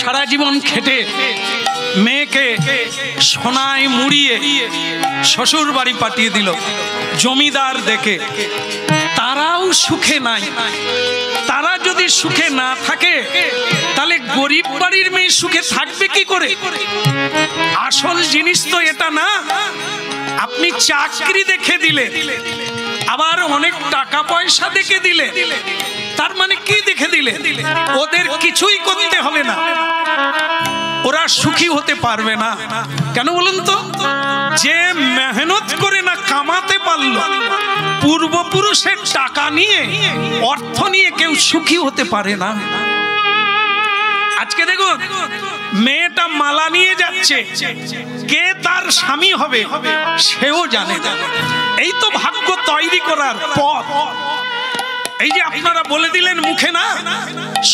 সারা জীবন খেটে মেয়েকে সোনায় মুড়িয়ে শ্বশুর বাড়ি পাঠিয়ে দিল জমিদার দেখে, তারাও সুখে নাই। তারা যদি সুখে না থাকে তাহলে গরিব বাড়ির মেয়ে সুখে থাকবে কি করে? আসল জিনিস তো এটা না। আপনি চাকরি দেখে দিলে, আবার অনেক টাকা পয়সা দেখে দিলে, তার মানে কি দেখে দিলে? ওদের কিছুই করতে হবে না, ওরা সুখী হতে পারবে না। কেন বলুন তো? যে মেহনত করে না কামাতে পারলো, পূর্বপুরুষের টাকা নিয়ে, অর্থ নিয়ে কেউ সুখী হতে পারে না। আজকে দেখুন, মেয়েটা মালা নিয়ে যাচ্ছে, কে তার স্বামী হবে সেও জানে না। এই তো ভাগ্য তৈরি করার পথ। এই যে আপনারা বলে দিলেন মুখে না,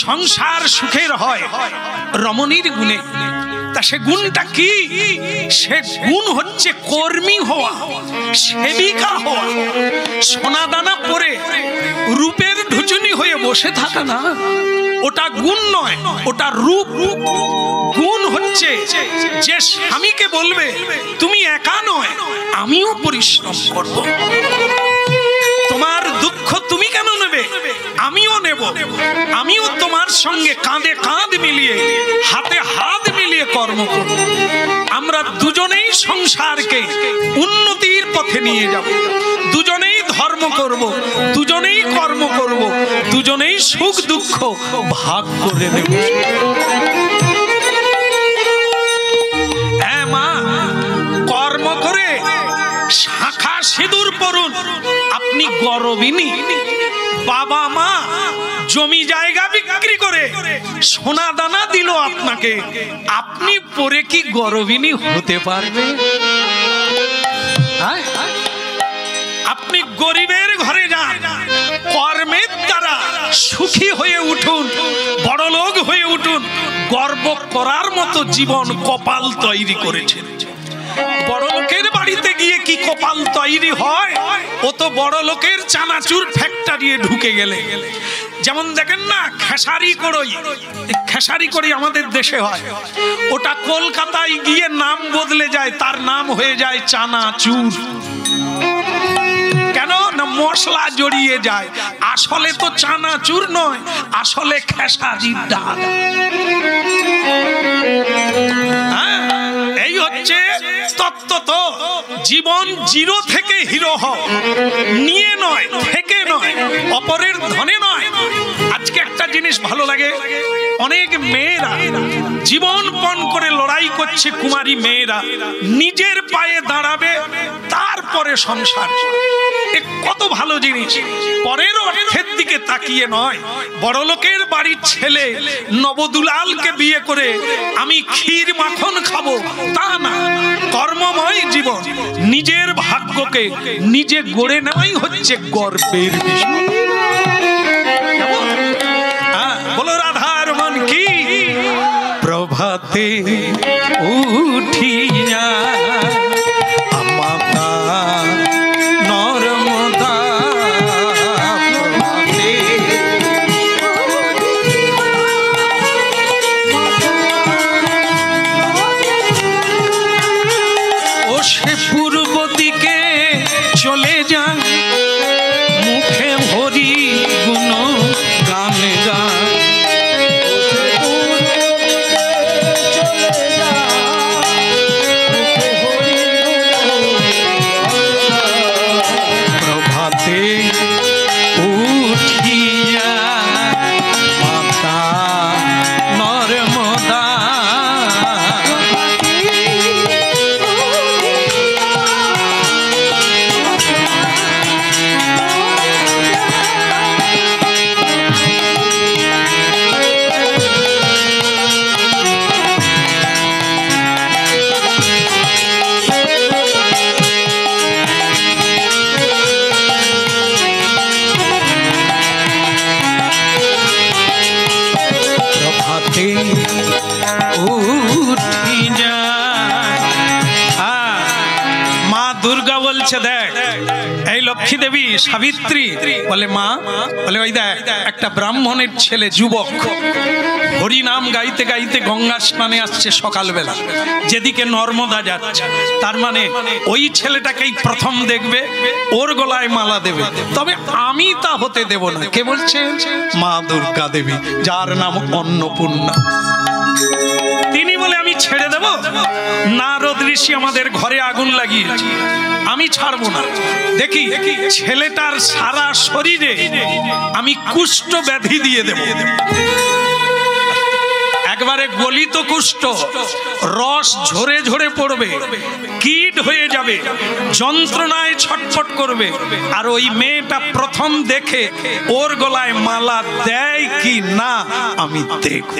সংসার সুখের হয় রমণীর গুণে। তা সে গুণটা কি? সে গুণ হচ্ছে কর্মী হওয়া, সেবিকা হওয়া। সোনা দানা পরে রূপের ঢুচুনি হয়ে বসে থাকা না, ওটা গুণ নয়, ওটা রূপ। গুণ হচ্ছে যে স্বামীকে বলবে তুমি একা নয়, আমিও পরিশ্রম করব। তোমার দুঃখ তুমি কেন নেবে? আমিও নেব। আমিও তোমার সঙ্গে কাঁধে কাঁধ মিলিয়ে, হাতে হাত মিলিয়ে কর্ম করব। আমরা দুজনেই সংসারকে উন্নতির পথে নিয়ে যাব। দুজনেই ধর্ম করব, দুজনেই কর্ম করব, দুজনেই সুখ দুঃখ ভাগ করে নেব। হ্যাঁ মা, কর্ম করে শাখা সিঁদুর পরুন, আপনি গরবিনী। বাবা মা জমি জায়গা বিক্রি করে সোনা দানা দিল আপনাকে, আপনি পরে কি গরবিনী হতে পারবে? আপনি গরিবের ঘরে যান, কর্মের দ্বারা সুখী হয়ে উঠুন, বড়লোক হয়ে উঠুন। গর্ব করার মতো জীবন কপাল তৈরি করেছেন। বড় লোকের বাড়িতে গিয়ে কি কপাল তৈরি হয়? ও তো বড় লোকের চানাচুর ফ্যাক্টরি ঢুকে গেলে। যেমন দেখেন না খেসারি কড়ই, খেসারি কড়ই আমাদের দেশে হয়, ওটা কলকাতায় গিয়ে নাম বদলে যায়, তার নাম হয়ে যায় চানাচুর। কেন না মশলা জড়িয়ে যায়। আসলে তো চানাচুর নয়, আসলে খেসারির ডাল। এই হচ্ছে তত্ত্ব। তো জীবন জিরো থেকে হিরো হও, নিয়ে নয়, থেকে নয়, অপরের ধনে নয়। আজকে একটা জিনিস ভালো লাগে, অনেক মেয়েরা জীবন পণ করে লড়াই করছে, কুমারী মেয়েরা নিজের পায়ে দাঁড়াবে, তারপরে সংসার। কত ভালো জিনিস। পরের অর্থের দিকে তাকিয়ে নয়। বড় লোকের বাড়ির ছেলে নবদুলালকে বিয়ে করে আমি ক্ষীর মাখন খাবো তা না। কর্মময় জীবন, নিজের ভাগ্যকে নিজে গড়ে নেওয়াই হচ্ছে গর্বের বিষয়। বলো রাধার মন কি? প্রভাতে উঠিয়া চলে যান, মুখে ভরি গুণ গান গান। প্রভাতে উঠিয়া মাতা নর্মদা, উঠি যায়। মা দুর্গা বলছে দেখ এই লক্ষ্মী দেবী সাবিত্রী বলে মা, বলে ওই দেখ একটা ব্রাহ্মণের ছেলে যুবক হরিনাম গাইতে গাইতে গঙ্গা স্নানে আসছে সকালবেলা, যেদিকে নর্মদা যাচ্ছে, তার মানে ওই ছেলেটাকেই প্রথম দেখবে, ওর গলায় মালা দেবে, তবে আমি তা হতে দেব না। কে বলছেন? মা দুর্গা দেবী, যার নাম অন্নপূর্ণা। তিনি বলে আমি ছেড়ে দেব? নারদ ঋষি আমাদের ঘরে আগুন লাগিয়েছে, আমি ছাড়বো না। দেখি ছেলেটার সারা শরীরে আমি কুষ্ঠ ব্যাধি দিয়ে দেব, একবারে গলিত কুষ্ঠ, রস ঝরে ঝরে পড়বে, কীট হয়ে যাবে, যন্ত্রণায় ছটফট করবে। আর ওই মেয়েটা প্রথম দেখে ওর গলায় মালা দেয় কি না আমি দেখব।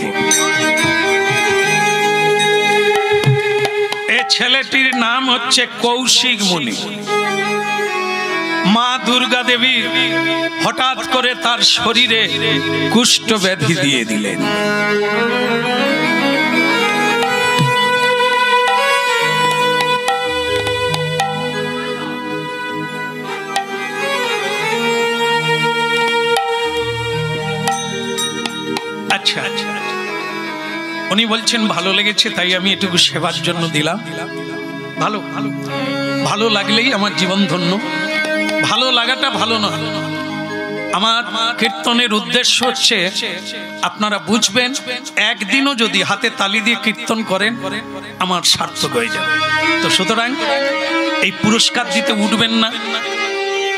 এ ছেলেটির নাম হচ্ছে কৌশিক মুনি। মা দুর্গা দেবী হঠাৎ করে তার শরীরে কুষ্ঠ ব্যাধি দিয়ে দিলেন। আচ্ছা, উনি বলছেন ভালো লেগেছে, তাই আমি এটুকু সেবার জন্য দিলাম। ভালো ভালো ভালো লাগলেই আমার জীবন ধন্য। ভালো লাগাটা ভালো নয়, আমার কীর্তনের উদ্দেশ্য হচ্ছে আপনারা বুঝবেন, একদিনও যদি হাতে তালি দিয়ে কীর্তন করেন আমার সার্থক হয়ে যাবে। তো সুতরাং এই পুরস্কার দিতে উঠবেন না,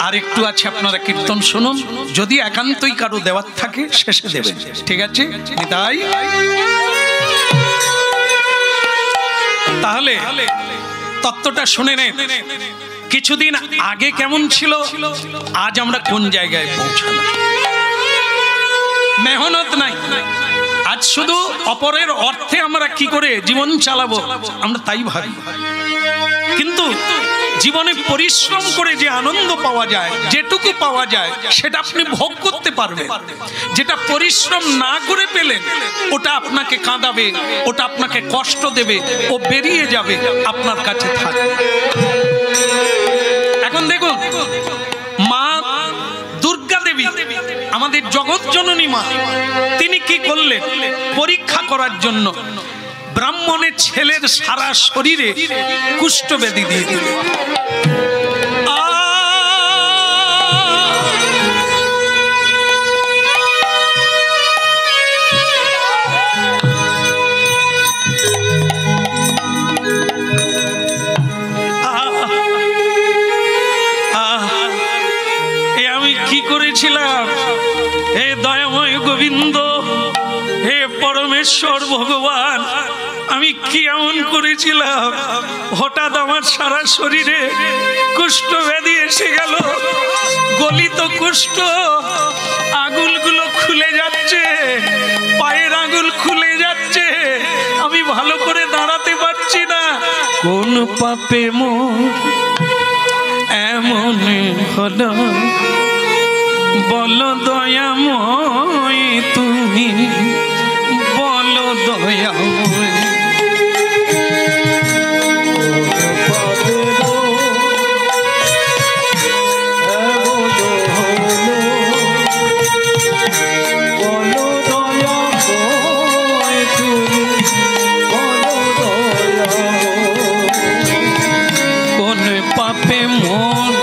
আর একটু আছে, আপনারা কীর্তন শুনুন, যদি একান্তই কারো দেওয়ার থাকে শেষে দেবেন, ঠিক আছে? তাই তাহলে তত্ত্বটা শুনে নেন, কিছুদিন আগে কেমন ছিল, আজ আমরা কোন জায়গায় পৌঁছালাম। মেহনত নাই, আজ শুধু অপরের অর্থে আমরা কি করে জীবন চালাবো আমরা তাই ভাবি। কিন্তু জীবনে পরিশ্রম করে যে আনন্দ পাওয়া যায়, যেটুকু পাওয়া যায় সেটা আপনি ভোগ করতে পারবেন। যেটা পরিশ্রম না করে পেলেন ওটা আপনাকে কাঁদাবে, ওটা আপনাকে কষ্ট দেবে, ও বেরিয়ে যাবে, আপনার কাছে থাকবে। এখন দেখুন, মা দুর্গা দেবী আমাদের জগৎ জননী মা, তিনি কি করলেন? পরীক্ষা করার জন্য ব্রাহ্মণের ছেলের সারা শরীরে কুষ্ঠ ব্যাধি দিয়ে দিলেন। আমি কি করেছিলাম? হে দয়াময় গোবিন্দ, হে পরমেশ্বর ভগবান, আমি কি এমন করেছিলাম? হঠাৎ আমার সারা শরীরে কুষ্ঠ ব্যাধি এসে গেল, গলিত কুষ্ঠ, আঙুলগুলো খুলে যাচ্ছে, পায়ের আঙুল খুলে যাচ্ছে, আমি ভালো করে দাঁড়াতে পারছি না। কোন পাপে মোর এমন হলো, বলো দয়াময় তুমি, বলো দয়াময়। কোন পাপে মোর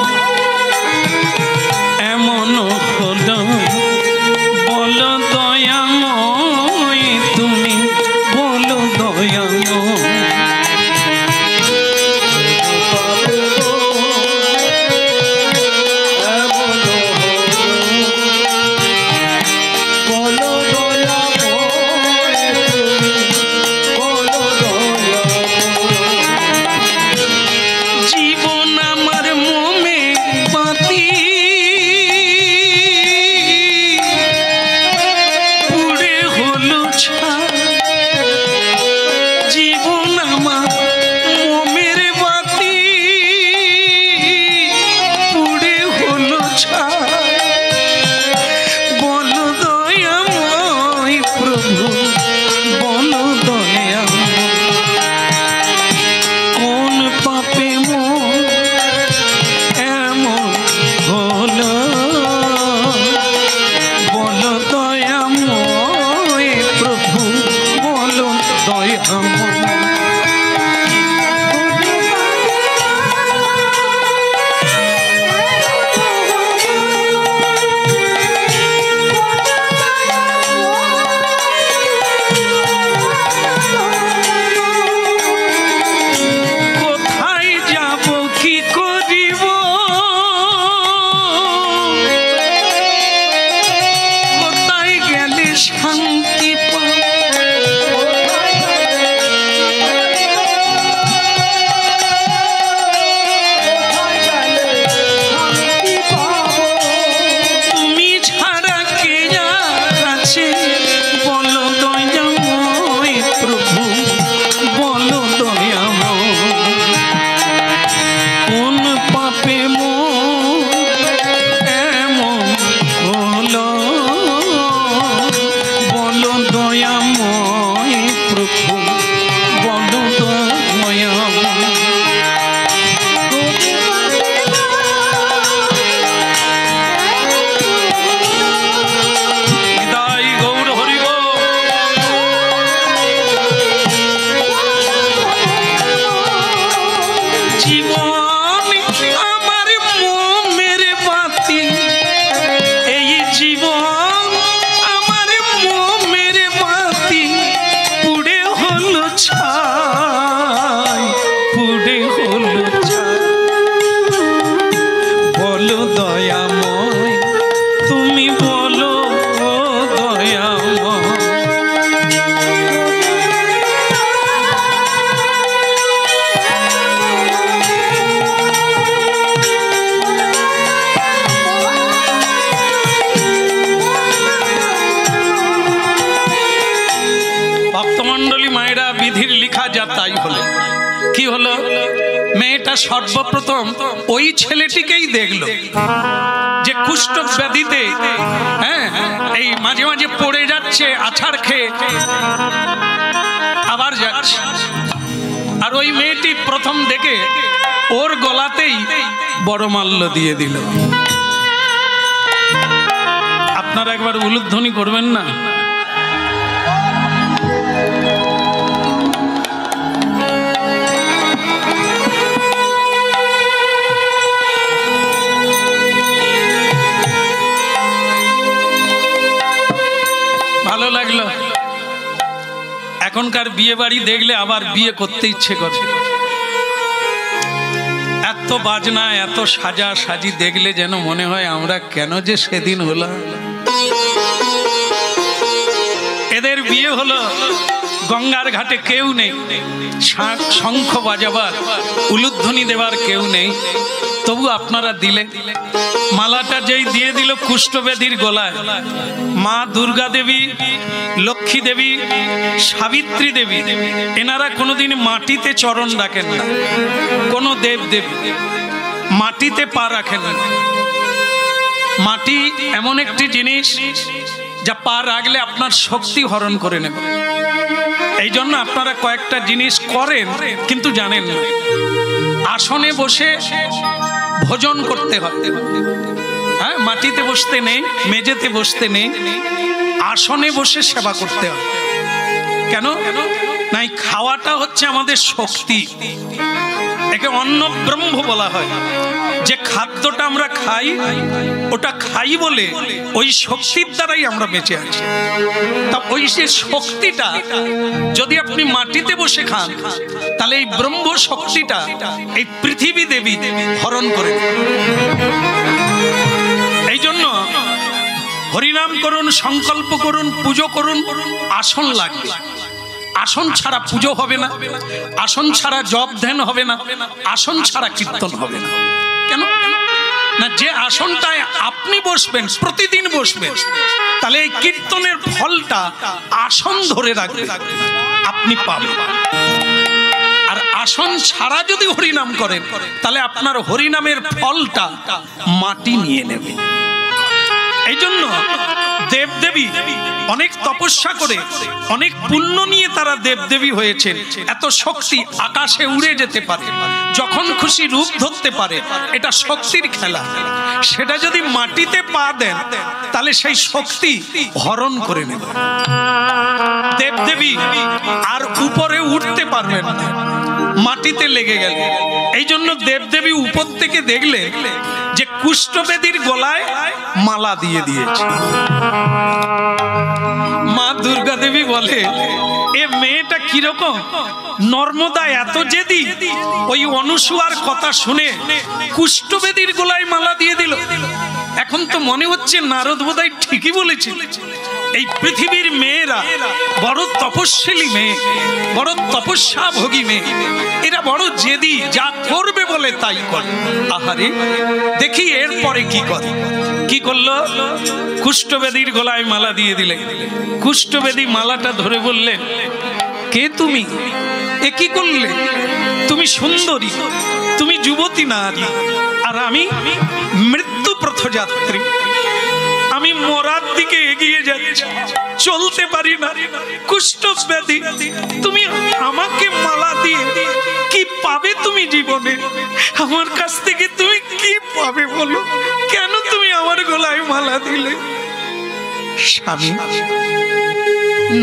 এমন হলো, বলো দয়াময় তুমি, বলো দয়াময়। প্রভু বলো দয়াময়। তাই হলো কি হলো, মেয়েটা সর্বপ্রথম ওই ছেলেটিকেই দেখলো যে কুষ্ঠ ব্যাধিতে এই মাঝে মাঝে পড়ে যাচ্ছে, আছাড় খেয়ে আবার যাচ্ছে। আর ওই মেয়েটি প্রথম দেখে ওর গলাতেই বড়মাল্য দিয়ে দিল। আপনারা একবার উলুধ্বনি করবেন না? ভালো লাগলো। এখনকার বিয়ে বাড়ি দেখলে আবার বিয়ে করতে ইচ্ছে করে। এত বাজনা, এত সাজা সাজি দেখলে যেন মনে হয় আমরা কেন যে সেদিন হলাম। এদের বিয়ে হলো, গঙ্গার ঘাটে কেউ নেই, শঙ্খ বাজাবার উলুধ্বনি দেবার কেউ নেই, তবু আপনারা দিলে। মালাটা যেই দিয়ে দিল কুষ্ঠব্যাধির গলায়, মা দুর্গা দেবী, লক্ষ্মী দেবী, সাবিত্রী দেবী এনারা কোনোদিন মাটিতে চরণ রাখেন না, কোনো দেব দেবী মাটিতে পা রাখেন না। মাটি এমন একটি জিনিস যা পা রাখলে আপনার শক্তি হরণ করে নেবে। এই জন্য আপনারা কয়েকটা জিনিস করেন কিন্তু জানেন না। আসনে বসে ভোজন করতে হয়, হ্যাঁ, মাটিতে বসতে নেই, মেঝেতে বসতে নেই, আসনে বসে সেবা করতে হয়। কেন না? এই খাওয়াটা হচ্ছে আমাদের শক্তি, একে অন্ন ব্রহ্ম বলা হয়। যে খাদ্যটা আমরা খাই ওটা খাই বলে ওই শক্তির দ্বারাই আমরা বেঁচে আছি। তা ওই যে শক্তিটা যদি আপনি মাটিতে বসে খান তাহলে এই ব্রহ্ম শক্তিটা এই পৃথিবী দেবী হরণ করে। এই জন্য হরিনাম করুন, সংকল্প করুন, পুজো করুন, আসন লাগবে। আসন ছাড়া পুজো হবে না, আসন ছাড়া জপ ধ্যান হবে না, আসন ছাড়া কীর্তন হবে না। কেন না? যে আসনটায় আপনি বসবেন, প্রতিদিন বসবেন, তাহলে এই কীর্তনের ফলটা আসন ধরে রাখবে, আপনি পাবেন। আর আসন ছাড়া যদি হরিনাম করেন তাহলে আপনার হরিনামের ফলটা মাটি নিয়ে নেবে। এই জন্য দেবদেবী অনেক তপস্যা করে, অনেক পুণ্য নিয়ে তারা দেবদেবী হয়েছেন। এত শক্তি, আকাশে উড়ে যেতে পারে, যখন খুশি রূপ ধরতে পারে, এটা শক্তির খেলা। সেটা যদি মাটিতে পা দেন তাহলে সেই শক্তি হরণ করে নেবে। দেবদেবী আর উপরে উঠতে পারবেন না, মাটিতে লেগে গেল। এই জন্য দেবদেবী উপর থেকে দেখলে যে কুষ্ঠব্যাধির গলায় মালা দিয়ে দিয়েছে। মা দুর্গা দেবী বলে, এ মেয়েটা কিরকম নর্মদা, এত জেদি, ওই অনুসুয়ার কথা শুনে কুষ্ঠব্যাধির গলায় মালা দিয়ে দিল। এখন তো মনে হচ্ছে নারদ বোধহয় ঠিকই বলেছে। এই পৃথিবীর মেয়েরা বড় তপস্বিনী মেয়ে, বড় তপস্যাভোগী মেয়ে, এরা বড় জেদি, যা করবে বলে তাই করে। আহারে, দেখি এরপরে কি করে। কি করলো? কুষ্ঠব্যাধির গলায় মালা দিয়ে দিলে। কুষ্ঠব্যাধি মালাটা ধরে বললে, কে তুমি? এ কি করলে? তুমি সুন্দরী, তুমি যুবতী নারী, আর আমি মৃত্যু পথযাত্রী। আমি মরার দিকে এগিয়ে দিয়ে যাচ্ছে, চলতে পারি না, কুষ্ঠ ব্যাধি। তুমি আমাকে মালা দিয়ে কি পাবে তুমি জীবনে? আমার কাছ থেকে তুমি কি পাবে বলো? কেন তুমি আমার গলায় মালা দিলে? স্বামী,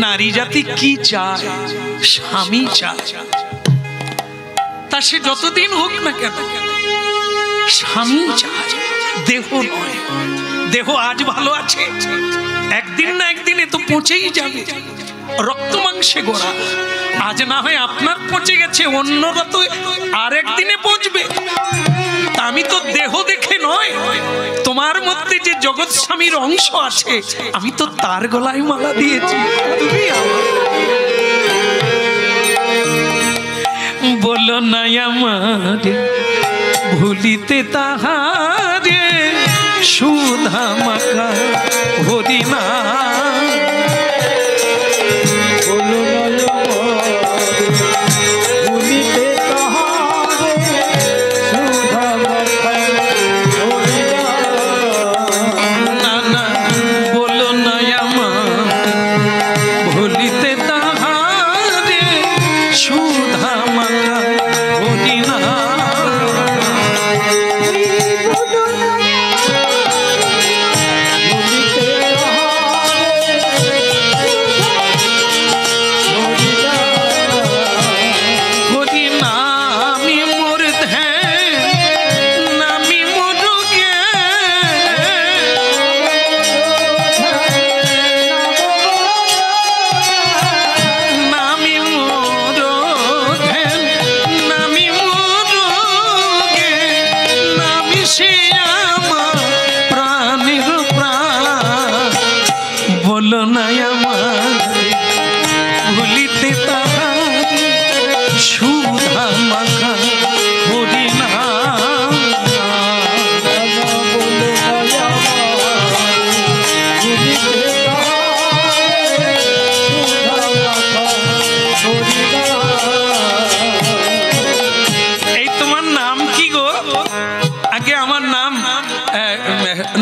নারী জাতি কি চায়? স্বামী চায়। তা সে যতদিন হোক না কেন স্বামী চায়, দেহ নয়। দেহ আজ ভালো আছে, একদিন না একদিন এ তো পচেই যাবে, রক্ত মাংসে গোড়া। আজ না হয় আপনার পচে গেছে, অন্যরা তো আরেকদিনে পচবে। আমি তো দেহ দেখে নয়, তোমার মধ্যে যে জগৎ স্বামীর অংশ আছে আমি তো তার গলায় মালা দিয়েছি। তুমি বলো না আমার ভুলিতে তাহারে, সুধা মাখা হরি না। বলো ভুলিতে তাহারে, সুধা মাখা হরি না। না বলো না আমার ভুলিতে তাহারে, সুধা মাখা হরি না।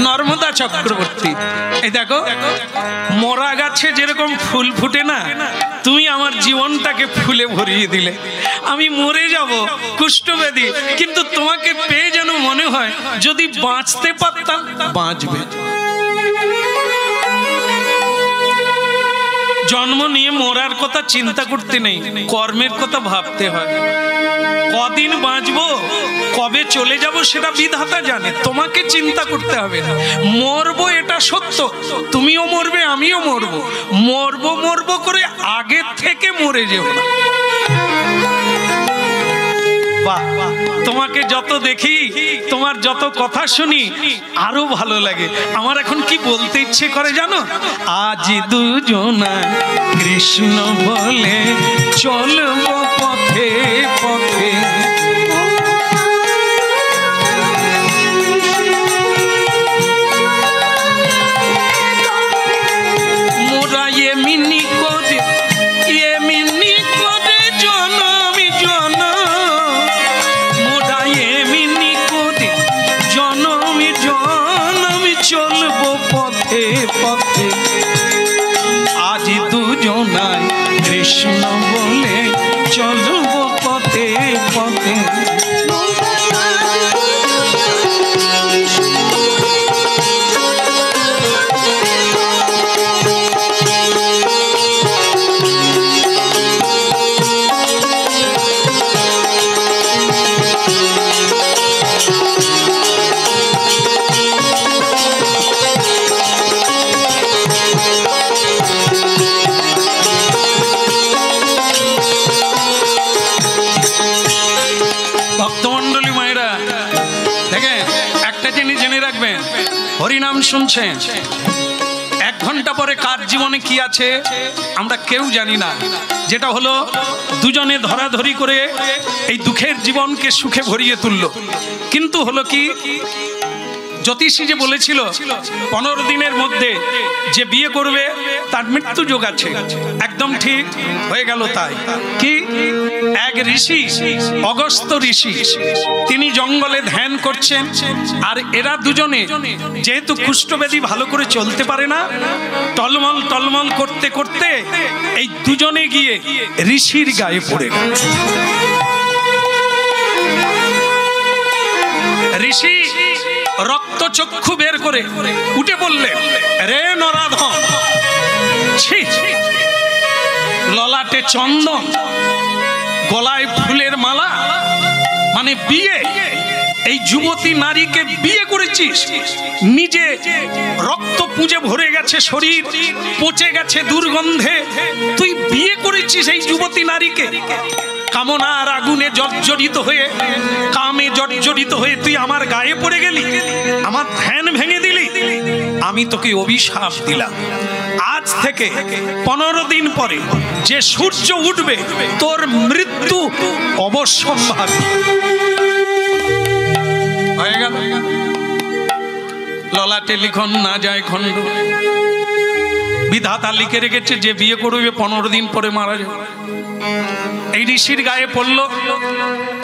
নর্মদা চক্রবর্তী। এই দেখো, মরা গাছে যেরকম ফুল ফুটে না, তুমি আমার জীবনটাকে ফুলে ভরিয়ে দিলে। আমি মরে যাব কুষ্ঠব্যাধি, কিন্তু তোমাকে পেয়ে যেন মনে হয় যদি বাঁচতে পারতাম বাঁচবে। জন্ম নিয়ে মরার কথা চিন্তা করতে নেই, কর্মের কথা ভাবতে হয়। কদিন বাঁচবো, কবে চলে যাব সেটা বিধাতা জানে, তোমাকে চিন্তা করতে হবে না। মরবো এটা সত্য, তুমিও মরবে আমিও মরবো। মরবো মরবো করে আগে থেকে মরে যেও না। বাহ, তোমাকে যত দেখি, তোমার যত কথা শুনি আরো ভালো লাগে। আমার এখন কি বলতে ইচ্ছে করে জানো? আজ দুজনা কৃষ্ণ বলে চলবো পথে পথে, মোরা এমনি করে জনমি জন, মোরা এমনি করে জনমি জনমি চলবো পথে পথে। আজ দুজনায় কৃষ্ণ বলে চলবো পথে পথে। ভক্তমন্ডলী মায়েরা দেখেন, একটা জিনিস জেনে রাখবেন, হরিনাম শুনছেন, 1 ঘন্টা পরে কার জীবনে কি আছে আমরা কেউ জানি না। যেটা হলো দুজনে ধরাধরি করে এই দুঃখের জীবনকে সুখে ভরিয়ে তুললো। কিন্তু হলো কি, জ্যোতিষী যে বলেছিল 15 দিনের মধ্যে যে বিয়ে করবে তার মৃত্যু যোগ আছে। একদম ঠিক হয়ে গেল। তাই কি এক ঋষি, অগস্ত্য ঋষি, তিনি জঙ্গলে ধ্যান করছেন, আর এরা দুজনে যেহেতু কুষ্ঠব্যাধি ভালো করে চলতে পারে না, টলমল টলমল করতে করতে এই দুজনে গিয়ে ঋষির গায়ে পড়ে গেল। ঋষি রক্তচক্ষু বের করে উঠে বললেন, রে নরাধম, ললাটে চন্দন, গলায় ফুলের মালা, মানে বিয়ে, এই যুবতী নারীকে বিয়ে করেছিস, নিজে রক্ত পুঁজে ভরে গেছে শরীর, পচে গেছে দুর্গন্ধে, তুই বিয়ে করেছিস এই যুবতী নারীকে। কামনার আগুনে জর্জরিত হয়ে, কামে জর্জরিত হয়ে তুই আমার গায়ে পড়ে গেলি, আমার ধ্যান ভেঙে দিলি। আমি তোকে অভিশাপ দিলাম, আজ থেকে 15 দিন পরে যে সূর্য উঠবে তোর মৃত্যু অবশ্যম্ভাবী। হয়ে গেল। ললাটে লিখন না যায় খণ্ড, বিধাতা লিখে রেখেছে যে বিয়ে করবে 15 দিন পরে মারা যাবে। এই ঋষির গায়ে পড়ল,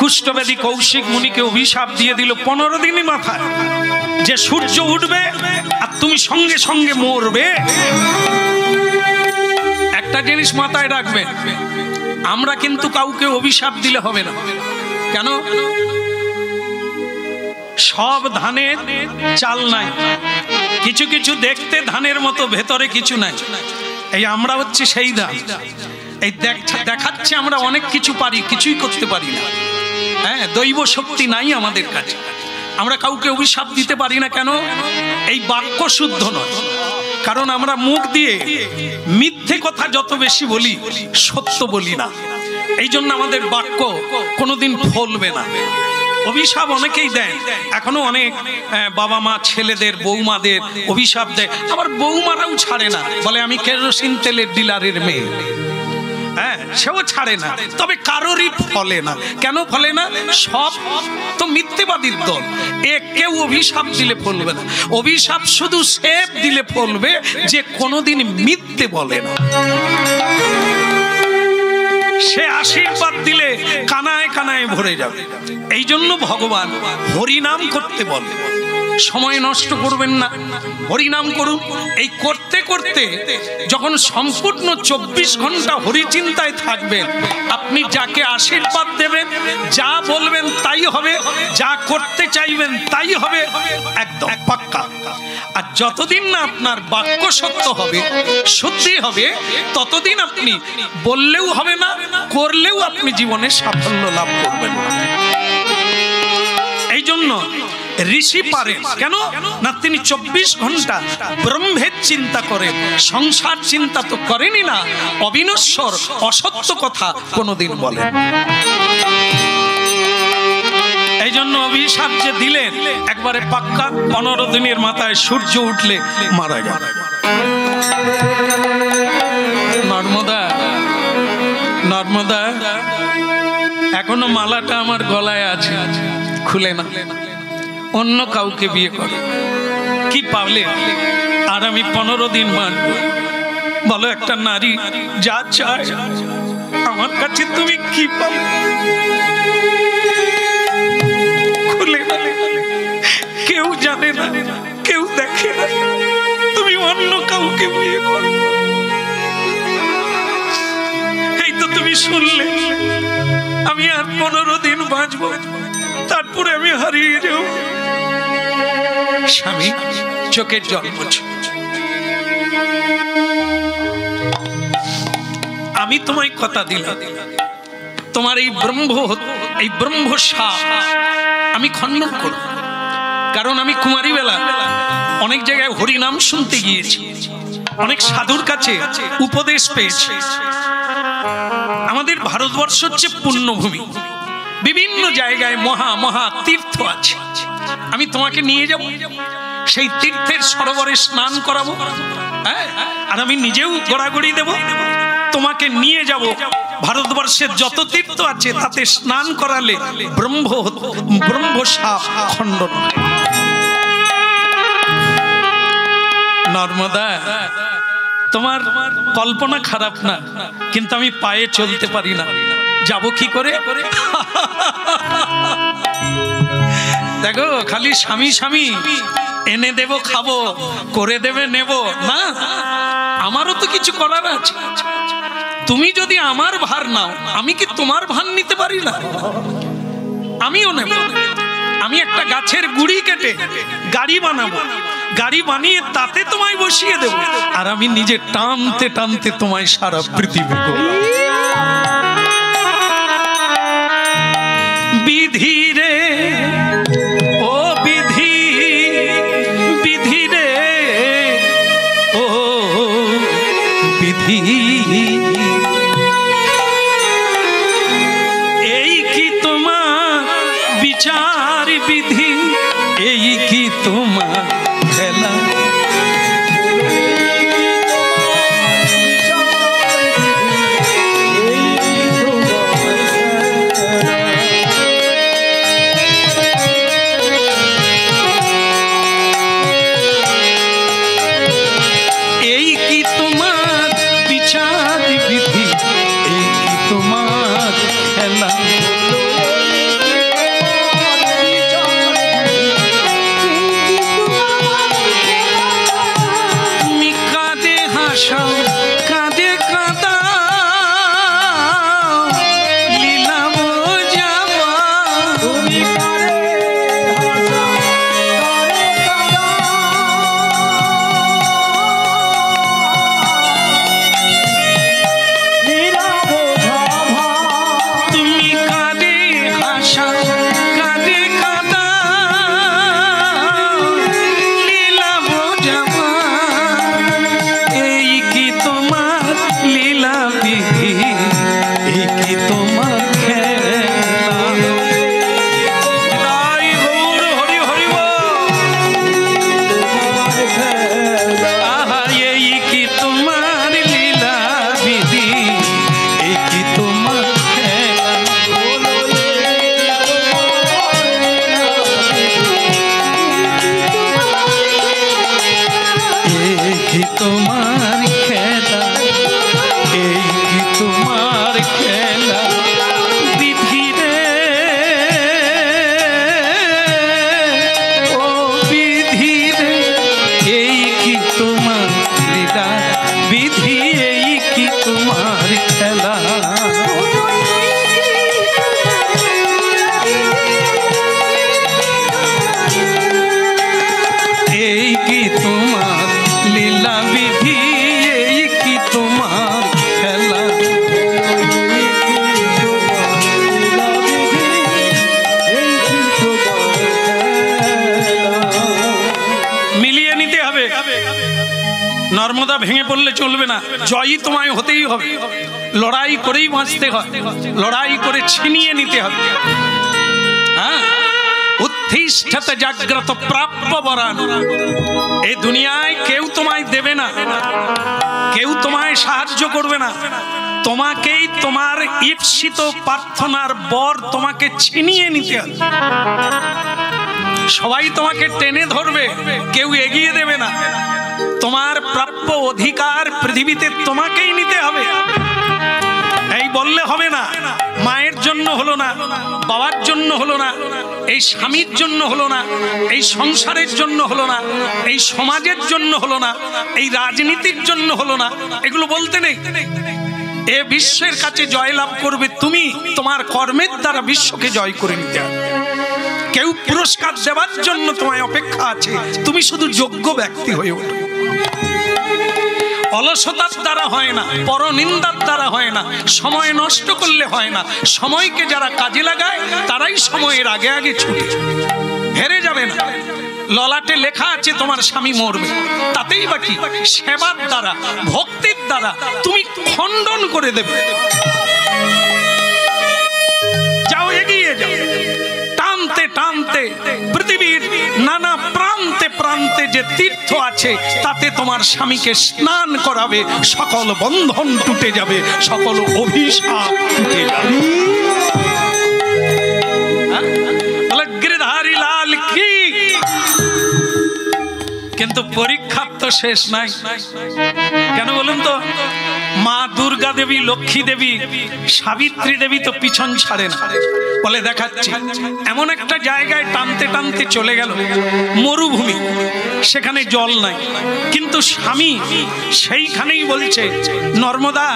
কুষ্ঠব্যাধি কৌশিক মুনিকে অভিশাপ দিয়ে দিল 15 দিনই মাথায় যে সূর্য উঠবে আর তুমি সঙ্গে সঙ্গে মরবে। একটা জিনিস মাথায় রাখবে, আমরা কিন্তু কাউকে অভিশাপ দিলে হবে না। কেন? সব ধানের চাল নাই, কিছু কিছু দেখতে ধানের মতো, ভেতরে কিছু নাই। এই আমরা হচ্ছে সেই ধান, এই দেখাচ্ছে আমরা অনেক কিছু পারি, কিছুই করতে পারি না। হ্যাঁ, দৈব শক্তি নাই আমাদের কাছে, আমরা কাউকে অভিশাপ দিতে পারি না। কেন? এই বাক্য শুদ্ধ নয়, কারণ আমরা মুখ দিয়ে মিথ্যে কথা যত বেশি বলি, সত্য বলি না। এই জন্য আমাদের বাক্য কোনোদিন ফলবে না। অভিশাপ অনেকেই দেয়, এখনো অনেক বাবা মা ছেলেদের, বৌমাদের অভিশাপ দেয়। আবার বৌমারাও ছাড়ে না, বলে আমি কেরোসিন তেলের ডিলারের মেয়ে। হ্যাঁ, সেও ছাড়ে না, তবে কারোরই ফলে না। কেন ফলে না? সব তো মিথ্যেবাদীর দল। কেউ অভিশাপ দিলে ফলবে না। অভিশাপ শুধু সে দিলে ফলবে যে কোনোদিন মিথ্যে বলে না। সে আশীর্বাদ দিলে কানায় কানায় ভরে যাবে। এই জন্য ভগবান হরিনাম করতে বলে। সময় নষ্ট করবেন না, হরিনাম করুন। এই করতে করতে যখন সম্পূর্ণ 24 ঘন্টা হরিচিন্তায় থাকবেন, আপনি যাকে আশীর্বাদ দেবেন, যা বলবেন তাই হবে, যা করতে চাইবেন তাই হবে, একদম পাক্কা। আর যতদিন না আপনার বাক্য সত্য হবে, শুদ্ধি হবে, ততদিন আপনি বললেও হবে না, করলেও আপনি জীবনে সাফল্য লাভ করবেন না। এই জন্য ঋষি পারেন কেন না, তিনি 24 ঘন্টা ব্রহ্মের চিন্তা করেন, সংসার চিন্তা তো করেনই না, অবিনশ্বর অসত্য কথা কোনোদিন বলেন। এই জন্য অভিশাপ যে দিলেন একবারে পাক্কা, 15 দিনের মাথায় সূর্য উঠলে মারা যাবে। নর্মদা, নর্মদা, এখনো মালাটা আমার গলায় আছে, খুলে না। অন্য কাউকে বিয়ে করে কি পাবলে? আর আমি 15 দিন বাঁচব। বলো, একটা নারী যা চায় আমার কাছে তুমি কি পাবে? খুলে না, কেউ জানে না, কেউ দেখে না, তুমি অন্য কাউকে বিয়ে করো। এই তো তুমি শুনলে আমি আর 15 দিন বাঁচবো, তারপরে আমি হারিয়ে যাব। স্বামী চোখের জল মুছে, আমি তোমায় কথা দিলাম, তোমার এই ব্রহ্মসাপ আমি খণ্ডন করব। কারণ আমি কুমারী বেলা অনেক জায়গায় হরিনাম শুনতে গিয়েছি, অনেক সাধুর কাছে উপদেশ পেয়েছি। আমাদের ভারতবর্ষ হচ্ছে পুণ্যভূমি, বিভিন্ন জায়গায় মহা মহা তীর্থ আছে। আমি তোমাকে নিয়ে যাব, সেই তীর্থের সরোবরে স্নান করাবো, হ্যাঁ, আর আমি নিজেও গড়াগড়ি দেব। তোমাকে নিয়ে যাব, ভারতবর্ষের যত তীর্থ আছে তাতে স্নান করালে ব্রহ্মসাপ খণ্ডন। নর্মদা, তোমার কল্পনা খারাপ না, কিন্তু আমি পায়ে চলতে পারি না, যাব কি করে? দেখো, খালি স্বামী স্বামী, এনে দেব খাবো, করে দেবে নেব না, আমারও তো কিছু করার আছে। তুমি যদি আমার ভার নাও, আমি কি তোমার ভার নিতে পারি না? আমিও নেব। আমি একটা গাছের গুড়ি কেটে গাড়ি বানাবো, গাড়ি বানিয়ে তাতে তোমায় বসিয়ে দেব, আর আমি নিজে টানতে টানতে তোমায় সারা পৃথিবী ঘোরাবো। বিধি রে ও বিধি, বিধি রে ও বিধি, এই কি তোমার বিচার বিধি, এই কি তোমার খেলা? এই কি তোমার বিচার বিধি, এই কি তোমার খেলা? তুমি কাঁদে হাসাও, কাঁদে কাঁদাও, লীলা বোঝাবা। তুমি কাঁদে হাসাও, কাঁদে কাঁদাও, লীলা বোঝাবা। এই কি তোমার লীলা বিধি, এই কি তোমার খেলা? তাই গৌর হরি হরি বল। আহা, এই কি তোমার লীলা বিধি, এই কি তোমার খেলা? এই কি তোমার খেলা, এই কি তোমার খেলা? বিধি রে ও বিধি রে, এই কি তোমার লীলা বিধি, এই কি তোমার খেলা? এই কি তোমার লীলা বিধি, এই কি তোমার খেলা? মিলিয়ে নিতে হবে, নর্মদা ভেঙে পড়লে চলবে না, জয়ী তোমায় হতেই হবে, লড়াই করেই বাঁচতে হয়, লড়াই করে ছিনিয়ে নিতে হবে। হ্যাঁ, উত্থিষ্ঠত জাগ্রত প্রাপ্য বরান। এই দুনিয়ায় কেউ তোমায় দেবে না, কেউ তোমায় সাহায্য করবে না, তোমাকেই তোমার ঈপ্সিত প্রার্থনার বর তোমাকে ছিনিয়ে নিতে হবে। সবাই তোমাকে টেনে ধরবে, কেউ এগিয়ে দেবে না। তোমার প্রাপ্য অধিকার পৃথিবীতে তোমাকেই নিতে হবে। এই বললে হবে না, মায়ের জন্য হলো না, বাবার জন্য হলো না, এই স্বামীর জন্য হলো না, এই সংসারের জন্য হলো না, এই সমাজের জন্য হলো না, এই রাজনীতির জন্য হলো না, এগুলো বলতে নেই। এ বিশ্বের কাছে জয়লাভ করবে তুমি, তোমার কর্মের দ্বারা বিশ্বকে জয় করে নিতে হবে। কেউ পুরস্কার দেওয়ার জন্য তোমায় অপেক্ষা আছে, তুমি শুধু যোগ্য ব্যক্তি হয়ে ওঠো। অলসতার দ্বারা হয় না, পরনিন্দার দ্বারা হয় না, সময় নষ্ট করলে হয় না। সময়কে যারা কাজে লাগায় তারাই সময়ের আগে আগে ছুটে, হেরে যাবে না। ললাটে লেখা আছে তোমার স্বামী মরবে, তাতেই বাকি সেবার দ্বারা, ভক্তির দ্বারা তুমি খণ্ডন করে দেবে। যাও, এগিয়ে যাও, টানতে টানতে পৃথিবীর নানা প্রান্তে প্রান্তে যে তীর্থ আছে তাতে তোমার স্বামীকে স্নান করাবে, সকল বন্ধন টুটে যাবে, সকল অভিশাপ টুটে যাবে। গিরিধারী লাল কি। কিন্তু পরীক্ষা তো শেষ নাই। কেন বলুন তো? মা দুর্গা দেবী, লক্ষ্মী দেবী, সাবিত্রী দেবী তো পিছন ছাড়ে না, বলে দেখাচ্ছি। এমন একটা জায়গায় টানতে টানতে চলে গেল, মরুভূমি, সেখানে জল নাই, কিন্তু স্বামী সেইখানেই বলছে, নর্মদা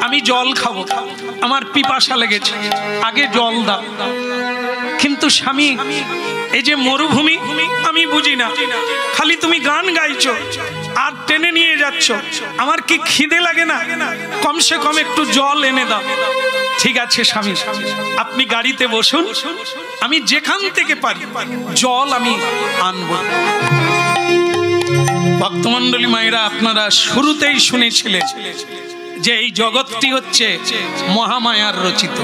আমি জল খাবো, আমার পিপাসা লেগেছে, আগে জল দাও। কিন্তু স্বামী, এই যে মরুভূমি আমি বুঝি না, খালি তুমি গান গাইছো আর টেনে নিয়ে যাচ্ছ, আমার কি খিদে লাগে না? কমসে কম একটু জল এনে দাও। ঠিক আছে স্বামী, আপনি গাড়িতে বসুন, আমি যেখান থেকে পারি জল আমি আনবো। ভক্তমণ্ডলী মায়েরা, আপনারা শুরুতেই শুনেছিলেন যে এই জগৎটি হচ্ছে মহামায়ার রচিত।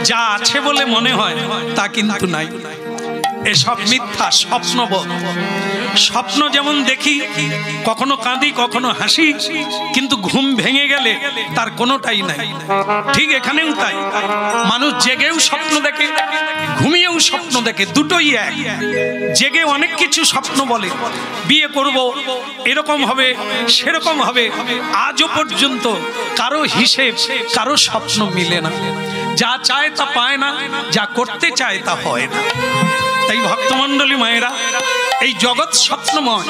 যা আছে বলে মনে হয় তা কিন্তু নাই, এসব মিথ্যা, স্বপ্নবোধ। স্বপ্ন যেমন দেখি, কখনো কাঁদি কখনো হাসি, কিন্তু ঘুম ভেঙে গেলে তার কোনোটাই নাই। ঠিক এখানেও তাই, মানুষ জেগেও স্বপ্ন দেখে, ঘুমিয়েও স্বপ্ন দেখে, দুটোই এক। জেগে অনেক কিছু স্বপ্ন বলে, বিয়ে করব, এরকম হবে, সেরকম হবে, আজও পর্যন্ত কারো হিসেব, কারো স্বপ্ন মিলে না। যা চায় তা পায় না, যা করতে চায় তা হয় না। তাই ভক্তমণ্ডলী মায়েরা, এই জগৎ স্বপ্নময়।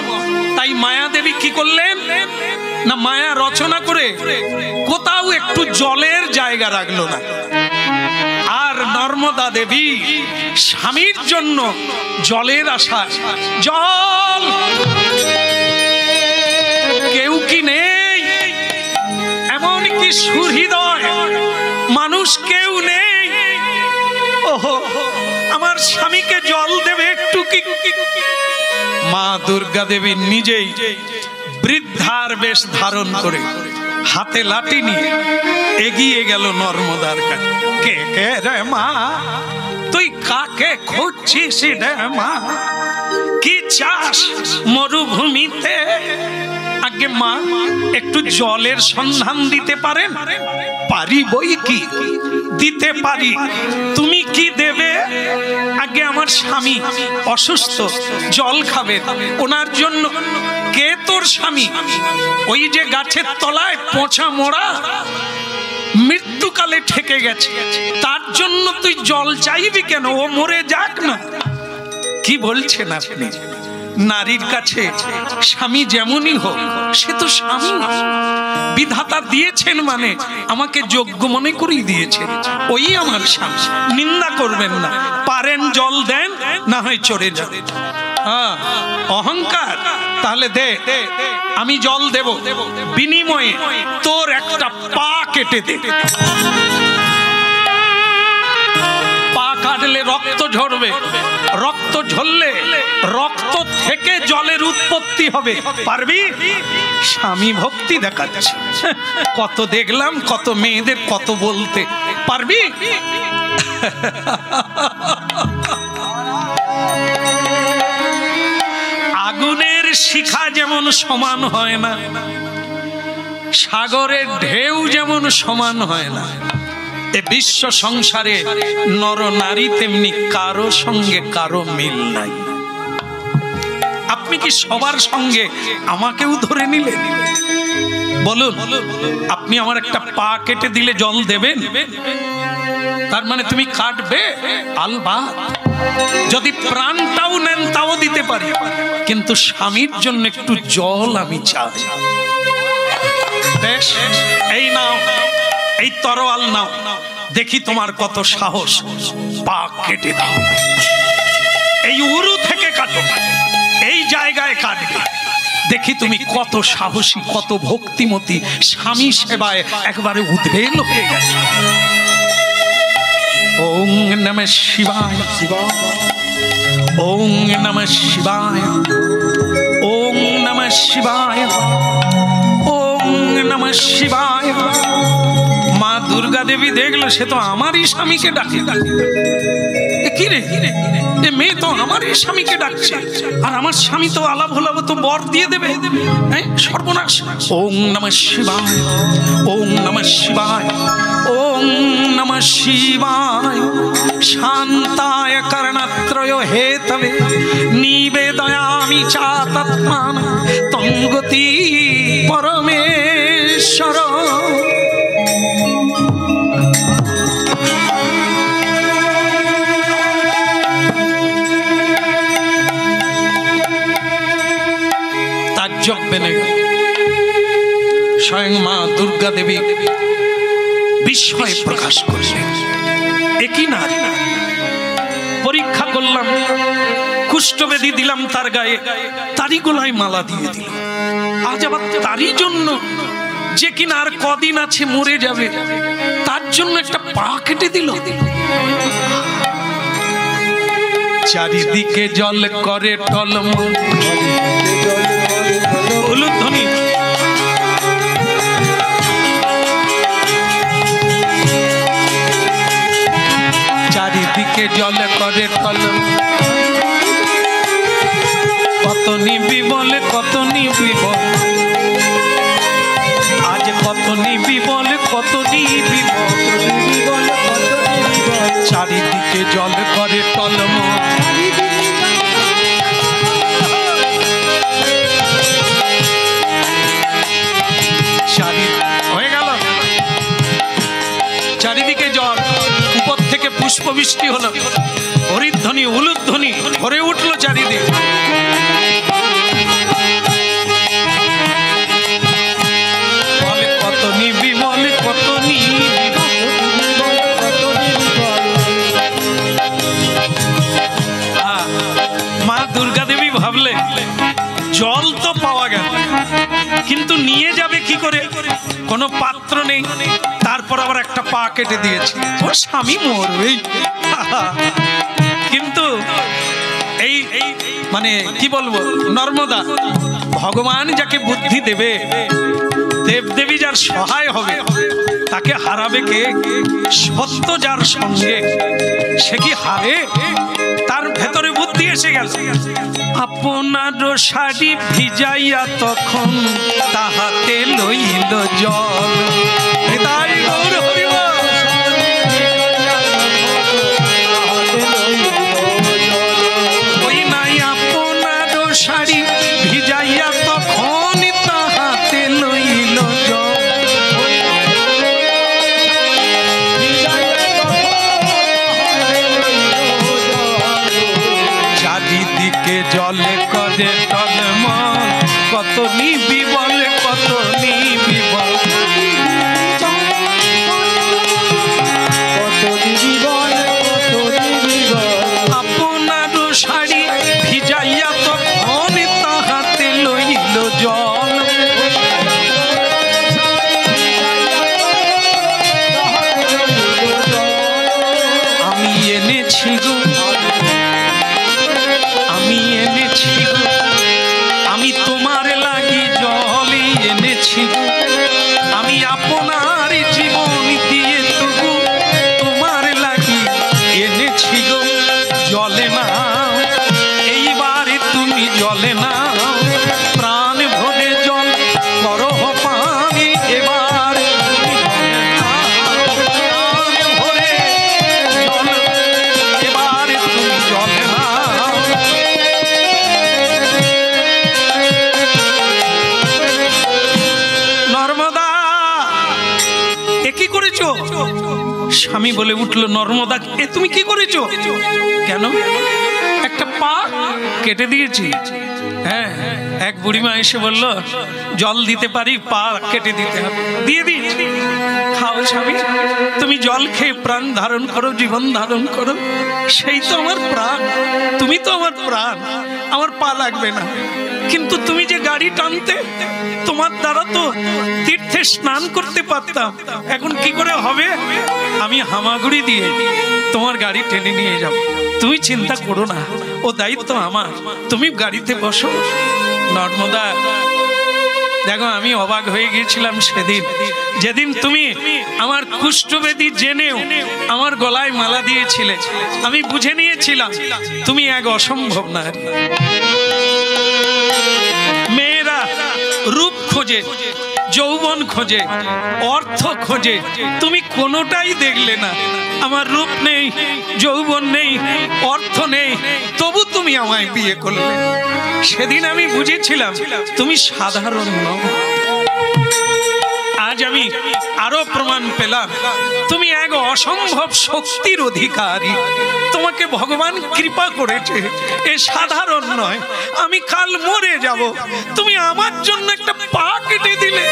তাই মায়া দেবী কি করলেন না, মায়া রচনা করে কোথাও একটু জলের জায়গা রাখলো না। আর নর্মদা দেবী স্বামীর জন্য জলের আশায়, জল কেউ কি নেই, এমনকি সুহৃদয় মানুষ কেউ নেই, ওহো আমার স্বামীকে জল দেবে একটু কি? মা দুর্গা দেবী নিজেই বৃদ্ধার বেশ ধারণ করে, হাতে লাঠি নিয়ে এগিয়ে গেল নর্মদার কাছে। কে কে রে মা, তুই কাকে খুঁজছিস রে মা? কি চাস মরুভূমিতে? আগে মা একটু জলের সন্ধান দিতে পারেন? পারি বই কি, দিতে পারি। তুমি কি দেবে? আগে আমার স্বামী অসুস্থ, জল খাবে, ওনার জন্য। কে তোর স্বামী? ওই যে গাছের তলায় পচা মোড়া, মৃত্যুকালে ঠেকে গেছে, তার জন্য তুই জল চাইবি কেন? ও মরে যাক না। কি বলছেন আপনি? নারীর কাছে স্বামী যেমনই হোক, সে তো স্বামী। বিধাতা দিয়েছেন মানে আমাকে যোগ্য মনে করেই দিয়েছেন, ওই আমার স্বামী। নিন্দা করবেন না, পারেন জল দেন, না হয় চড়ে যান। অহংকার, তাহলে দে, আমি জল দেব, বিনিময়ে তোর একটা পা কেটে দে। পা কাটলে রক্ত ঝরবে, রক্ত ঝরলে রক্ত থেকে জলের উৎপত্তি হবে, পারবি? স্বামী ভক্তি দেখাচ্ছে। কত দেখলাম, কত মেয়েদের কত বলতে, পারবি? আগুনের শিখা যেমন সমান হয় না, সাগরের ঢেউ যেমন সমান হয় না, এ বিশ্ব সংসারে নর নারী তেমনি কারো সঙ্গে কারো মিল নাই। আপনি কি সবার সঙ্গে আমাকেও ধরে নিলেন? বলুন, আপনি আমার একটা পা কেটে দিলে জল দেবেন? তার মানে তুমি কাটবে? আলবাত। যদি প্রাণটাও নেন তাও দিতে পারি, কিন্তু স্বামীর জন্য একটু জল আমি চাই। বেশ, এই নাও, এই তরোয়াল নাও, দেখি তোমার কত সাহস, পা কেটে দাও। এই উরু থেকে কাটো, এই জায়গায় কাটবে, দেখি তুমি কত সাহসী, কত ভক্তিমতী, স্বামী সেবায় একবারে উদ্বেল হয়ে গেছে। ওং নমঃ শিবায়, ওং নমঃ শিবায়, ওং নমঃ শিবায়, ওং নমঃ শিবায়। মা দুর্গা দেবী দেখলো সে তো আমারই স্বামীকে ডাকে। কি রে, এ মেয়ে তো আমারই স্বামীকে ডাকছে, আর আমার স্বামী তো আলাপ হলাব তো বর দিয়ে দেবে। সর্বনাশ। ওং নমঃ শিবায়, ওং নমঃ শিবায়, ওং নমঃ शिवाय शान्ताय कर्णत्रयो हेतवे निवेदयामि चात्मानं तं गति परमेश्वर। ताज्जुब बने स्वयं माँ दुर्गा देवी विस्मय प्रकाश करलेन। একই নারী, পরীক্ষা করলাম, কুষ্ঠবেদী দিলাম তার গায়ে, তারই গলায় মালা দিয়ে দিল। আজ আবার তারই জন্য যে কিনা আর কদিন আছে মরে যাবে, তার জন্য একটা পা কেটে দিল। চারিদিকে জল করে টলমল, উলুধ্বনি। চারিদিকে জল করে টলমল, কত নিবি বলে কত নিবি বল, আজ কত নিবি বলে কত নিবি বল, চারিদিকে জল করে টলমল। হয়ে গেল, চারিদিকে জল, উপর থেকে পুষ্প বৃষ্টি হলো, হরিধ্বনি উলুধ্বনি ভরে উঠলো চারিদিকে। বলে কত নিবি বলে কত নিবি, মা দুর্গা দেবী ভাবলে জল তো পাওয়া গেল, কিন্তু নিয়ে যাবে কি করে, কোনো পাত্র নেই। তারপর আবার একটা পা কেটে দিয়েছে, ওর স্বামী মরবেই। কিন্তু এই মানে কি বলবো, নর্মদা ভগবান যাকে বুদ্ধি দেবে, দেবদেবী যার সহায় হবে, তাকে হারাবে কে? সত্য যার সঙ্গে, সে কি হারে? তার ভেতরে বুদ্ধি এসে গেছে। আপনার শাড়ি ভিজাইয়া তখন তাহাতে লইল জল, তাই গৌর হরিবল। ওই নাই আপনার শাড়ি ভিজাইয়া তখন তাহাতে লইল জল, চারিদিকে জলে করে টলমল, কত নিবি বলে কত নিবি বল, আপনার শাড়ি ভিজাইয়া তখন তাহাতে লইল জল, আমি এনেছি গো, আমি এনেছি গো, আমি তোমার লাগি জলই এনেছি গো, আমি আপনার জীবন দিয়ে তবু তোমার লাগি এনেছি গো। জলে না এইবারে তুমি জলে না, প্রাণ ভরে জল করো পানি, এবার প্রাণ ভরে জল, এবার তুমি জলে না। নর্মদা এ কি করেছো? স্বামী বলে উঠলো, নর্মদা এ তুমি কি করেছো? কেন? একটা পা কেটে দিয়েছি। হ্যাঁ, এক বুড়িমা এসে বলল জল দিতে পারি, পা কেটে দিতে হবে, দিয়ে দিয়েছি। খাও স্বামী, তুমি জল খেয়ে প্রাণ ধারণ করো, জীবন ধারণ করো, সেই তো আমার প্রাণ, তুমি তো আমার প্রাণ, আমার পা লাগবে না। কিন্তু তুমি যে গাড়ি টানতে, তোমার দ্বারা তো তীর্থে স্নান করতে পারতাম, এখন কি করে হবে? আমি হামাগুড়ি দিয়ে তোমার গাড়ি টেনে নিয়ে যাব, তুমি চিন্তা করো না, ও দায়িত্ব আমার, তুমি গাড়িতে বসো। নর্মদা দেখো, আমি অবাক হয়ে গিয়েছিলাম সেদিন, যেদিন তুমি আমার কুষ্ঠবেদী জেনেও আমার গলায় মালা দিয়েছিলে। আমি বুঝে নিয়েছিলাম তুমি এক অসম্ভব নারী। মেয়েরা রূপ খোঁজে, যৌবন খোঁজে, অর্থ খোঁজে, তুমি কোনোটাই দেখলে না। আমার রূপ নেই, যৌবন নেই, অর্থ নেই, তবু তুমি আমায় বিয়ে করলে। সেদিন আমি বুঝেছিলাম তুমি সাধারণ নও। আজ আমি আরো প্রমাণ পেলাম তুমি এক অসম্ভব শক্তির অধিকারী। তোমাকে ভগবান কৃপা করেছে, এ সাধারণ নয়। আমি কাল মরে যাব, তুমি আমার জন্য একটা পা কেটে দিলে।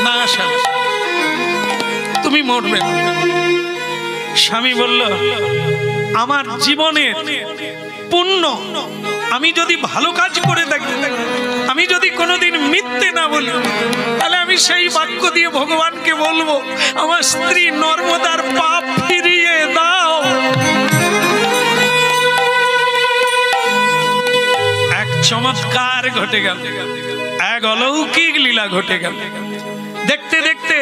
না স্বামী, তুমি মরবে না। স্বামী বলল, আমার জীবনের পুণ্য, আমি যদি ভালো কাজ করে থাকি, আমি যদি কোনোদিন মিথ্যে না বলি, তাহলে আমি সেই বাক্য দিয়ে ভগবানকে বলবো, আমার স্ত্রী নর্মদার পাপ ফিরিয়ে দাও। এক চমৎকার ঘটে গেল, এক অলৌকিক লীলা ঘটে গেল। দেখতে দেখতে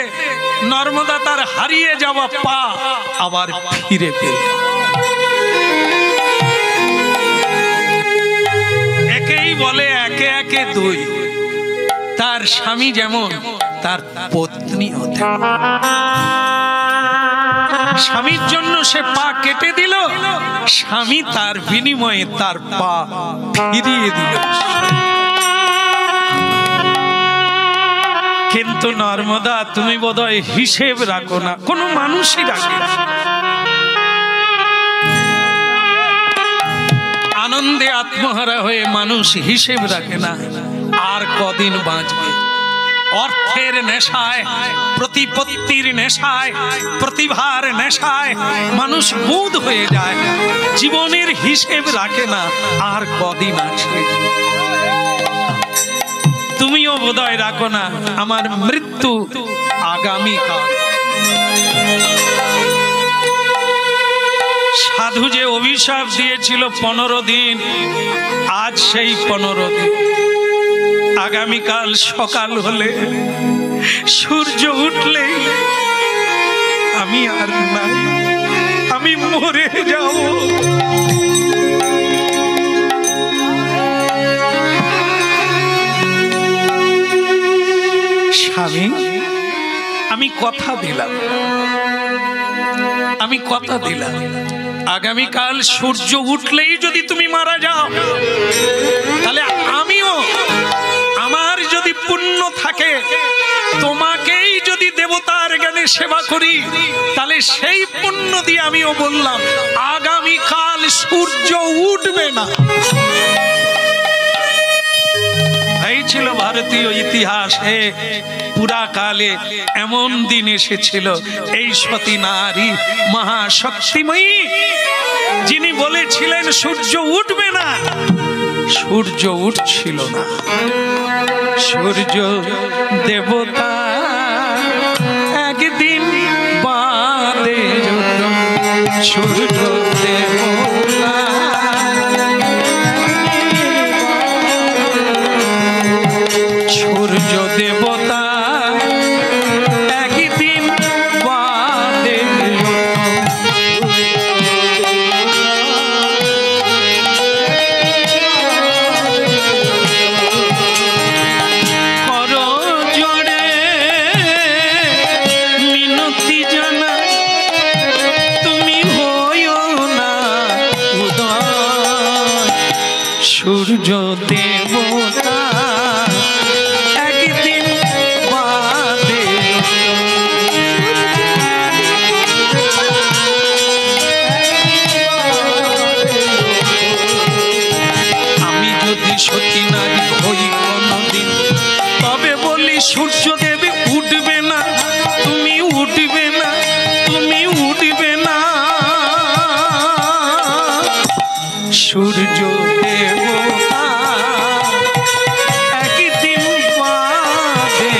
নর্মদা তার হারিয়ে যাওয়া পা আবার ফিরে পেল। একেই বলে একে একে দুই। তার স্বামী যেমন, তার পত্নী হতে। স্বামীর জন্য সে পা কেটে দিল, স্বামী তার বিনিময়ে তার পা ফিরিয়ে দিল। কিন্তু নর্মদা, তুমি বোধহয় হিসেব রাখো না, কোনো মানুষই রাখে না। আনন্দে আত্মহারা হয়ে মানুষ হিসেব রাখে না আর কদিন বাঁচবে। অর্থের নেশায়, প্রতিপত্তির নেশায়, প্রতিভার নেশায় মানুষ মুদ হয়ে যায়, জীবনের হিসেব রাখে না আর কদিন আছে। তুমিও বোধহয় রাখো না আমার মৃত্যু আগামীকাল। সাধু যে অভিশাপ দিয়েছিল 15 দিন, আজ সেই 15 দিন। আগামীকাল সকাল হলে, সূর্য উঠলেই আমি আর নাই, আমি মরে যাব। স্বামী, আমি কথা দিলাম, আমি কথা দিলাম, আগামীকাল সূর্য উঠলেই যদি তুমি মারা যাও, তাহলে আমিও, আমার যদি পুণ্য থাকে, তোমাকেই যদি দেবতার জ্ঞানে সেবা করি, তাহলে সেই পুণ্য দিয়ে আমিও বললাম আগামীকাল সূর্য উঠবে না। এই ছিল ভারতীয় ইতিহাসে পুরাকালে এমন দিন এসেছিল, এই সতী নারী মহাশক্তিময়ী, যিনি বলেছিলেন সূর্য উঠবে না, সূর্য উঠছিল না। সূর্য দেবতা একদিন বাদে, সূর্য দেবতা সূর্য দেবতা একদিন বাদে, কর জোড়ে মিনতি জানা, তুমি হইও না উদয়। সূর্য দেবতা একদিন বাদে, আমি যদি সতী নারী হই কোনদিন, তবে বলি সূর্যদেব উঠবে না, তুমি উঠবে না, তুমি উঠবে না। সূর্য দেবতা একদিন বাদে,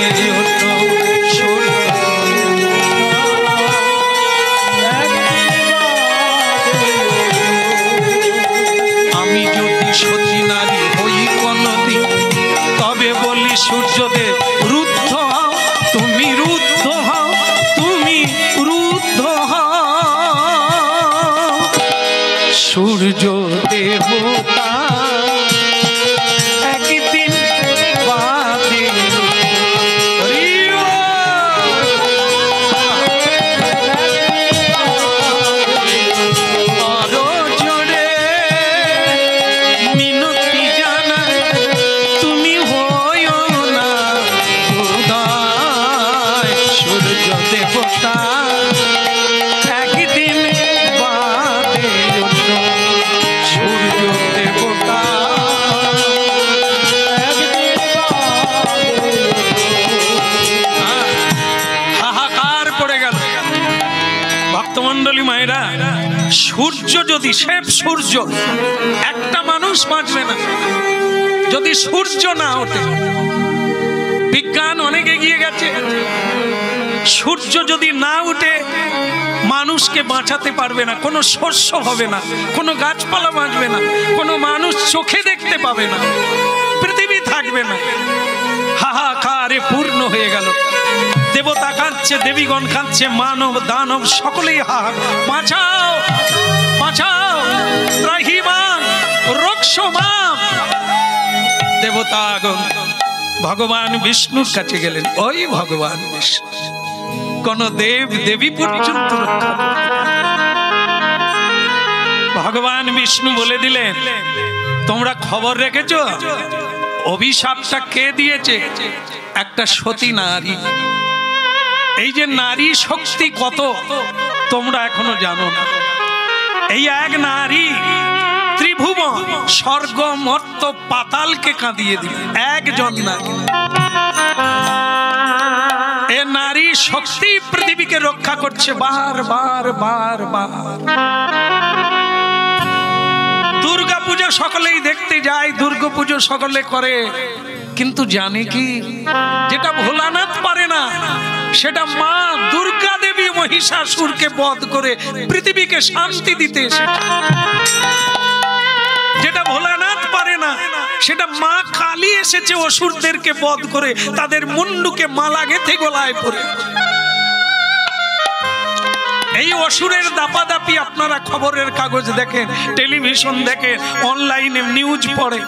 আমি যদি সতী নারী হই কোনদিন, তবে বলি সূর্যদেব রুদ্ধ হও, তুমি রুদ্ধ হও, তুমি রুদ্ধ হও। সূর্য দেবতা একদিন বাদে, ভক্তমণ্ডলী মায়েরা, সূর্য যদি শেষ সূর্য, একটা মানুষ বাঁচবে না যদি সূর্য না ওঠে। বিজ্ঞান অনেক এগিয়ে গেছে, সূর্য যদি না উঠে মানুষকে বাঁচাতে পারবে না, কোনো শস্য হবে না, কোনো গাছপালা বাঁচবে না, কোনো মানুষ চোখে দেখতে পাবে না, পৃথিবী থাকবে না। হাহাকারে পূর্ণ হয়ে গেল। দেবতা কাঁদছে, দেবীগণ কাঁদছে, মানব দানব সকলেই বাঁচাও বাঁচাও, ত্রাহিমাম রক্ষমাম। দেবতাগণ ভগবান বিষ্ণুর কাছে গেলেন। ওই ভগবান বিষ্ণু কোন দেব দেবী পর্যন্ত রক্ষা করতে ভগবান বিষ্ণু বলে দিলেন, তোমরা খবর রেখেছো অভিশাপটা কে দিয়েছে? একটা সতী নারী। এই যে নারী শক্তি কত তোমরা এখনো জানো না। এই এক নারী ত্রিভুবন স্বর্গ মর্ত পাতালকে কাঁদিয়ে দিল, একজন নারী। এ নারী শক্তি পৃথিবীকে রক্ষা করছে বার বার বার বার। দুর্গা পুজো সকলেই দেখতে যায়, দুর্গা পুজো সকলে করে, কিন্তু জানে কি যেটা ভোলানাথ পারে না সেটা মা দুর্গা দেবী মহিষাসুরকে বধ করে পৃথিবীকে শান্তি দিতে এসেছে। যেটা ভোলানাথ পারে না সেটা মা কালী এসেছে অসুরদেরকে বধ করে তাদের মুন্ডুকে মালা গেঁথে গলায় পরে। এই অসুরের দাপাদাপি আপনারা খবরের কাগজ দেখেন, টেলিভিশন দেখেন, অনলাইনে নিউজ পড়ে।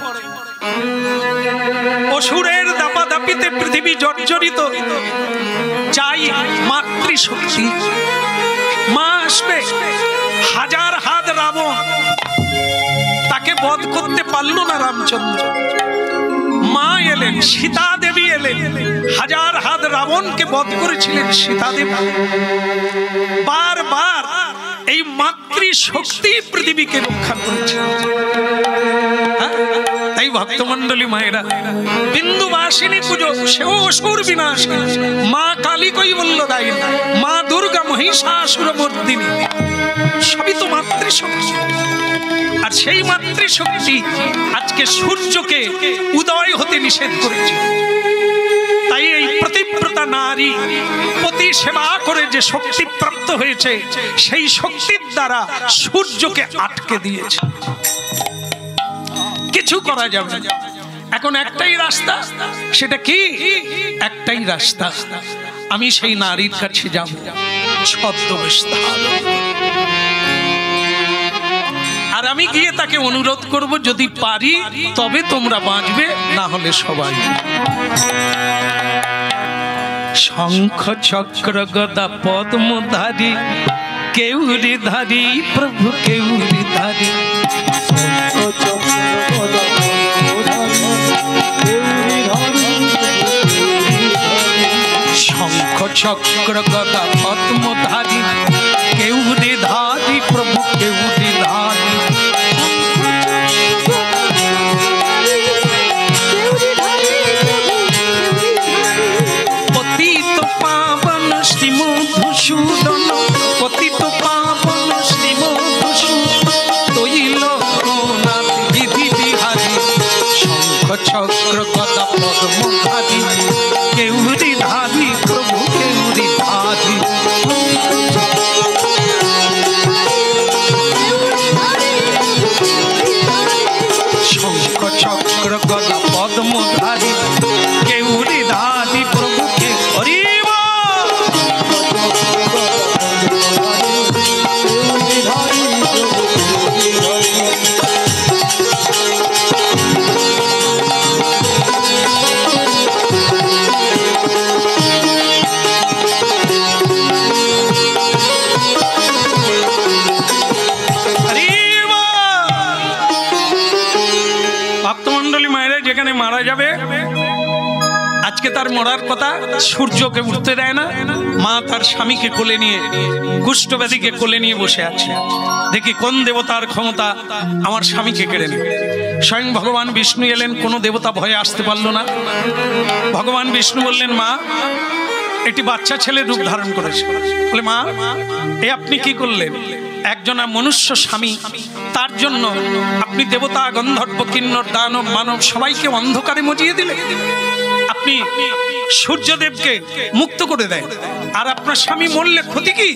অসুরের দাপাদাপিতে পৃথিবী জর্জরিত। চাই মাতৃশক্তি। মা আসবে, হাজার হাত রাবণ, তাকে বধ করতে পারলো না রামচন্দ্র। মা এলেন, সীতা দেবী এলেন, হাজার হাত রাবণকে বধ করেছিলেন সীতা দেবী। বারবার এই মাতৃশক্তি পৃথিবীকে রক্ষা করেছে। তাই ভক্তমণ্ডলী মায়েরা, বিন্দুবাসিনী পুজো সেও অসুর বিনাশিনী, মা কালী কৈবল্য দায়ী, মা দুর্গা মহিষাসুরমর্দিনী, সবই তো মাতৃশক্তি। আর সেই মাতৃশক্তি আজকে সূর্যকে উদয় হতে নিষেধ করেছে। তাই এই প্রতিব্রতা নারী পতি সেবা করে যে শক্তি প্রাপ্ত হয়েছে, সেই শক্তির দ্বারা সূর্যকে আটকে দিয়েছে। কিছু করা যাবে না। এখন একটাই রাস্তা, সেটা কি? একটাই রাস্তা, আমি সেই নারীর কাছে যাব, ছদ্মবেশ ধারণ, আর আমি গিয়ে তাকে অনুরোধ করব, যদি পারি তবে তোমরা বাঁচবে, না হলে সবাই। শঙ্খ চক্র গদা পদ্মধারী কেউরি ধারী প্রভু কেউরি ধারী, শঙ্খ চক্র গদা পদ্মধারী কেউরি ধারী প্রভু কেউরি ধারী, পতিত পাবন শ্রী মধুসূদন, পতিত পাবন শ্রী মধুসূদন, তৈল নাথ বিধি বিহারী, শঙ্খ চক্র গদা পদ্মধারী কেউরি ধারী প্রভু কেউরি ধারী, শঙ্খ চক্র গদা পদ্মধারী কেউরি ধারী প্রভু কে হরি। ভক্তমণ্ডলী মায়েরা, যেখানে মারা যাবে, আজকে তার মরার কথা, সূর্যকে উঠতে দেয় না, মা তার স্বামীকে কোলে নিয়ে, কুষ্ঠব্যাধিকে কোলে নিয়ে বসে আছে। দেখি কোন দেবতার ক্ষমতা আমার স্বামীকে কেড়ে নেবে। স্বয়ং ভগবান বিষ্ণু এলেন, কোনো দেবতা ভয়ে আসতে পারলো না। ভগবান বিষ্ণু বললেন, মা একটি বাচ্চা ছেলে রূপ ধারণ করেছে। বলে মা, এ আপনি কি করলেন? একজনা মনুষ্য স্বামী, তার জন্য আপনি দেবতা, গন্ধর্ব, কিন্নর, দানব, মানব সবাইকে অন্ধকারে মজিয়ে দিলেন। আপনি সূর্যদেবকে মুক্ত করে দেন, আর আপনার স্বামী মরলে ক্ষতি কি?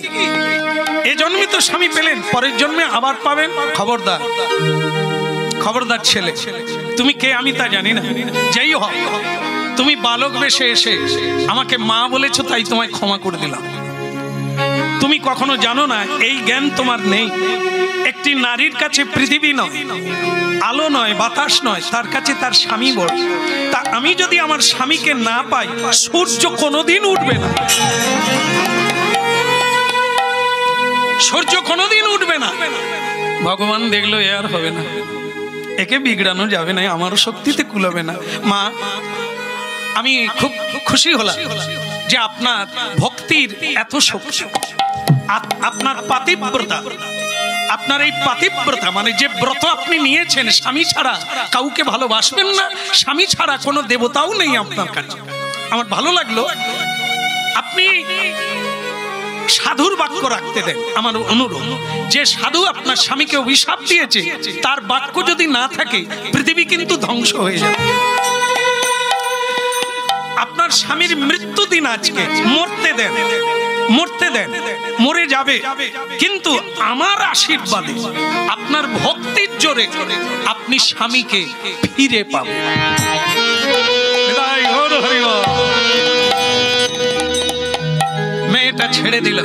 এ জন্মে তো স্বামী পেলেন, পরের জন্মে আবার পাবেন। খবরদার, খবরদার ছেলে, তুমি কে আমি তা জানি না, যাই হোক তুমি বালক বেশে এসে আমাকে মা বলেছো, তাই তোমায় ক্ষমা করে দিলাম। তুমি কখনো জানো না, এই জ্ঞান তোমার নেই। একটি নারীর কাছে পৃথিবী নয়, আলো নয়, বাতাস নয়, তার কাছে তার স্বামী বড়। তা আমি যদি আমার স্বামীকে না পাই, সূর্য কোনোদিন উঠবে না, সূর্য কোনোদিন উঠবে না। ভগবান দেখলো এ আর হবে না, একে বিগড়ানো যাবে না, আমারও শক্তিতে কুলাবে না। মা, আমি খুব খুশি হলাম যে আপনার ভক্তির এত শক্তি, আপনার পাতিব্রতা, আপনার এই পাতিব্রতা মানে যে ব্রত আপনি নিয়েছেন, স্বামী ছাড়া কাউকে ভালোবাসবেন না, স্বামী ছাড়া কোনো দেবতাও নেই আপনার কাছে। আমার ভালো লাগলো। আপনি সাধুর বাক্য রাখতে দেন। আমার অনুরোধ, যে সাধু আপনার স্বামীকে অভিশাপ দিয়েছে, তার বাক্য যদি না থাকে, পৃথিবী কিন্তু ধ্বংস হয়ে যাবে। আপনার স্বামীর মৃত্যু দিন আজকে, মরতে দেন, মরতে দেন, মরে যাবে, কিন্তু আমার আশীর্বাদে, আপনার ভক্তির জোরে আপনি স্বামীকে ফিরে পাবেন। মেয়েটা ছেড়ে দিল,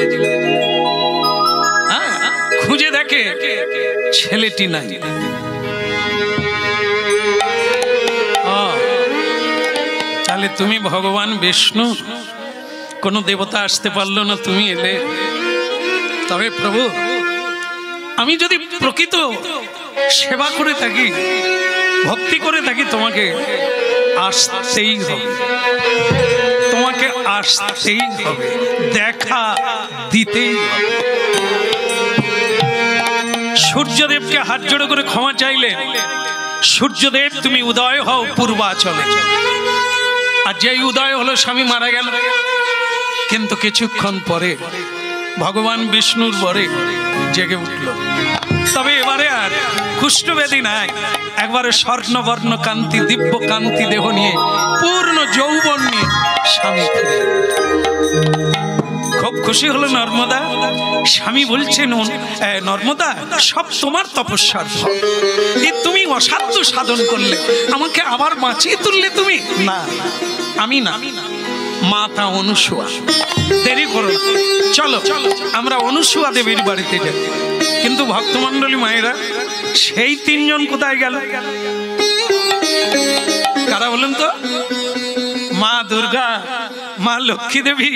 খুঁজে দেখে ছেলেটি নাই। তাহলে তুমি ভগবান বিষ্ণু, কোনো দেবতা আসতে পারলো না, তুমি এলে। তবে প্রভু, আমি যদি প্রকৃত সেবা করে থাকি, ভক্তি করে থাকি, তোমাকে আসতেই হবে, তোমাকে আসতেই হবে, দেখা দিতেই হবে। সূর্যদেবকে হাত জোড়ো করে ক্ষমা চাইলে, সূর্যদেব তুমি উদয় হও পূর্বাচলে। আর যেই উদয় হলো, স্বামী মারা গেল। কিন্তু কিছুক্ষণ পরে ভগবান বিষ্ণুর বরে জেগে উঠল। তবে এবারে আর কুষ্ঠব্যাধি নাই, একবারে স্বর্ণবর্ণ কান্তি, দিব্য কান্তি দেহ নিয়ে, পূর্ণ যৌবন নিয়ে স্বামী ফিরে। খুব খুশি হলো নর্মদা। স্বামী বলছেন, নর্মদা, সব তোমার তপস্যার ফল। তুমি অসাধ্য সাধন করলে, আমাকে আবার বাঁচিয়ে তুললে তুমি। না, আমি না, মাতা অনুসুয়া। দেরি করো, চলো আমরা অনুসুয়া দেবীর বাড়িতে যাই। কিন্তু ভক্তমণ্ডলী মায়েরা, সেই তিনজন কোথায় গেল? কারা বলেন তো? মা দুর্গা, মা লক্ষ্মী দেবী,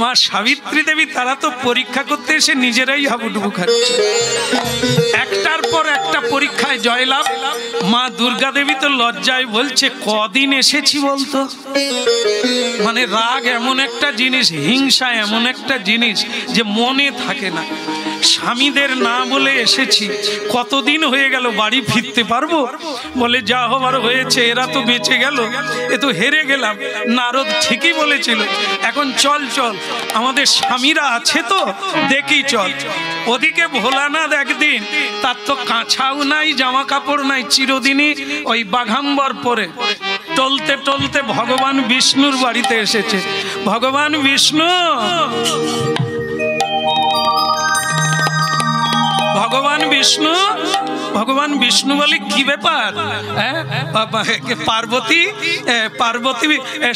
মা সাবিত্রী দেবী। তারা তো পরীক্ষা করতে এসে নিজেরাই হাবুডুবু খাচ্ছে। একটার পর একটা পরীক্ষায় জয়লাভ। মা দুর্গা দেবী তো লজ্জায় বলছে, কদিন এসেছি বলতো। মানে রাগ এমন একটা জিনিস, হিংসা এমন একটা জিনিস যে মনে থাকে না। স্বামীদের না বলে এসেছি, কতদিন হয়ে গেল, বাড়ি ফিরতে পারবো? বলে যা হবার হয়েছে, এরা তো বেঁচে গেল, এ তো হেরে গেলাম। নারদ ঠিকই বলেছিল, এখন চল চল, আমাদের স্বামীরা আছে তো, দেখি চল। ওদিকে ভোলানাথ একদিন, তার তো কাঁচাও নাই, জামা কাপড় নাই, চিরদিনই ওই বাঘাম্বর পরে টলতে টলতে ভগবান বিষ্ণুর বাড়িতে এসেছে। ভগবান বিষ্ণু, ভগবান বিষ্ণু, ভগবান বিষ্ণু বলে, কি ব্যাপার? পার্বতী, পার্বতী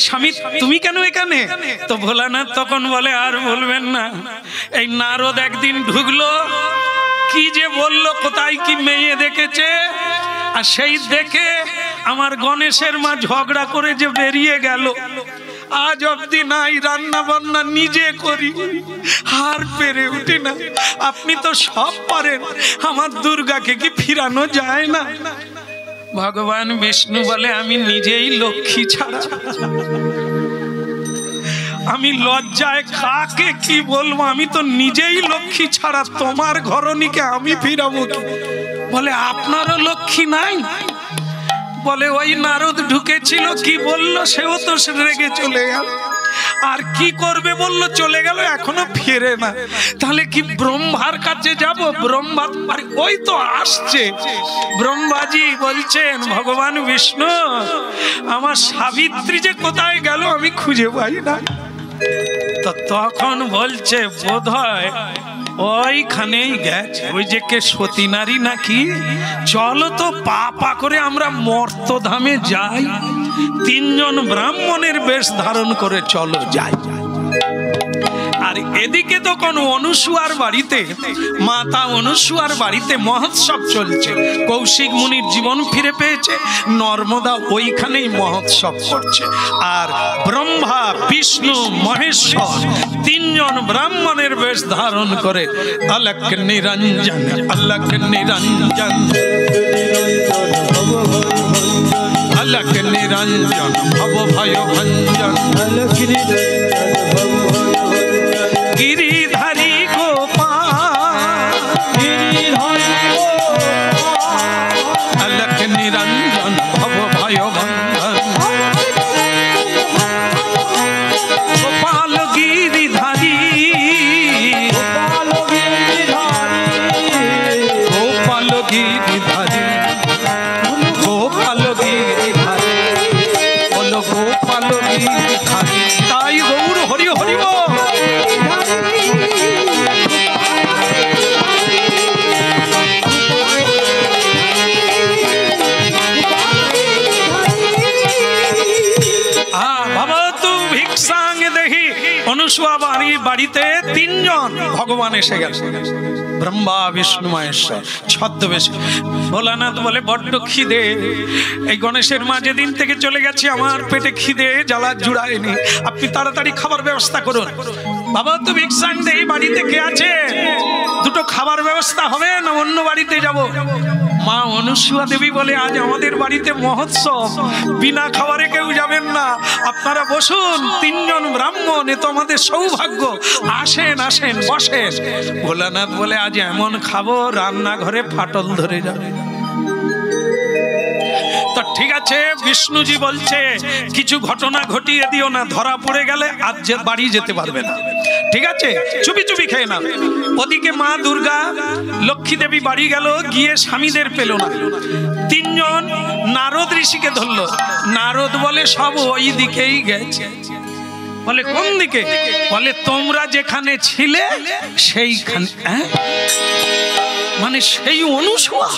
স্বামী, তুমি কেন এখানে? তো ভোলানাথ তখন বলে, আর বলবেন না, এই নারদ একদিন ঢুকলো, কি যে বললো, কোথায় কি মেয়ে দেখেছে, আর সেই দেখে আমার গণেশের মা ঝগড়া করে যে বেরিয়ে গেল। আজ অবধি নাই, রান্না বান্না নিজে করি, আর পেরে উঠি না। আপনি তো সব পারেন, আমার দুর্গাকে কি ফিরানো যায় না? ভগবান বিষ্ণু বলে, আমি নিজেই লক্ষ্মী ছাড়া, আমি লজ্জায় কাকে কি বলবো, আমি তো নিজেই লক্ষ্মী ছাড়া, তোমার ঘরণীকে আমি ফিরাবো কি? বলে, আপনারও লক্ষ্মী নাই? বলে, ওই নারদ ঢুকেছিল, কি বললো, সেও তো রেগে চলে গেল। আর কি করবে বললো, চলে গেল, এখনো ফিরে না। তাহলে কি ব্রহ্মার কাছে যাব? ব্রহ্মা ওই তো আসছে। ব্রহ্মাজি বলছেন, ভগবান বিষ্ণু, আমার সাবিত্রী যে কোথায় গেল আমি খুঁজে পাই না। তো তখন বলছে, বোধহয় ওইখানেই গেছে, ওই যে কে সতী নারী নাকি, চলো তো পা পা করে আমরা মর্তধামে যাই, তিনজন ব্রাহ্মণের বেশ ধারণ করে চলো যাই। আর এদিকে তখন অনুসুয়ার বাড়িতে, মাতা অনুসুয়ার বাড়িতে মহোৎসব চলছে। কৌশিক মুনির জীবন ফিরে পেয়েছে, নর্মদা ওইখানেই মহোৎসব করছে। আর ব্রহ্মা, বিষ্ণু, মহেশ্বর তিনজন ব্রাহ্মণের বেশ ধারণ করে অলক নিরঞ্জন, অলক নিরঞ্জন, অলক নিরঞ্জন ভব ভয় ভঞ্জন, গিরিধারী গোপাল, অলক নিরঞ্জন ভব ভয় ভঞ্জন, গোপাল গিরিধারী, গোপাল গিরিধারী, গোপাল গিরিধারী, বলো গোপাল গিরিধারী। তাই গৌর হরি হরি বল। অনুসুয়া বাড়িতে তিনজন ভগবান এসে গেছে, ব্রহ্মা, বিষ্ণু, মহেশ্বর ছদ্মবেশে। ভোলানাথ বলে, বড্ড খিদে, এই গণেশের মা যেদিন থেকে চলে গেছে আমার পেটে খিদে জ্বালা জুড়ায়নি, আপনি তাড়াতাড়ি খাবার ব্যবস্থা করুন। বাবা তো ভিক্ষাং দেই, বাড়িতে কে আছে? দুটো খাবার ব্যবস্থা হবে না অন্য বাড়িতে যাব? মা অনুসুয়া দেবী বলে, আজ আমাদের বাড়িতে মহোৎসব, বিনা খাবারে কেউ যাবেন না, আপনারা বসুন, তিনজন ব্রাহ্মণ, এ তো আমাদের সৌভাগ্য, আসেন আসেন বসেন। ভোলানাথ বলে, আজ এমন খাবো রান্নাঘরে ফাটল ধরে যাবে। তো ঠিক আছে, বিষ্ণুজি বলছে, কিছু ঘটনা ঘটিয়ে দিও না, ধরা পড়ে গেলে আজ বাড়ি যেতে পারবে না, ঠিক আছে, চুপি চুপি খেয়ে না। ওদিকে মা দুর্গা, লক্ষ্মী দেবী বাড়ি গেল, গিয়ে স্বামীদের পেল না। তিনজন নারদ ঋষিকে ধরলো। নারদ বলে, সব ওই দিকেই গেছে। বলে, কোন দিকে? বলে, তোমরা যেখানে ছিলে সেইখানে। মানে সেই অনুসুয়া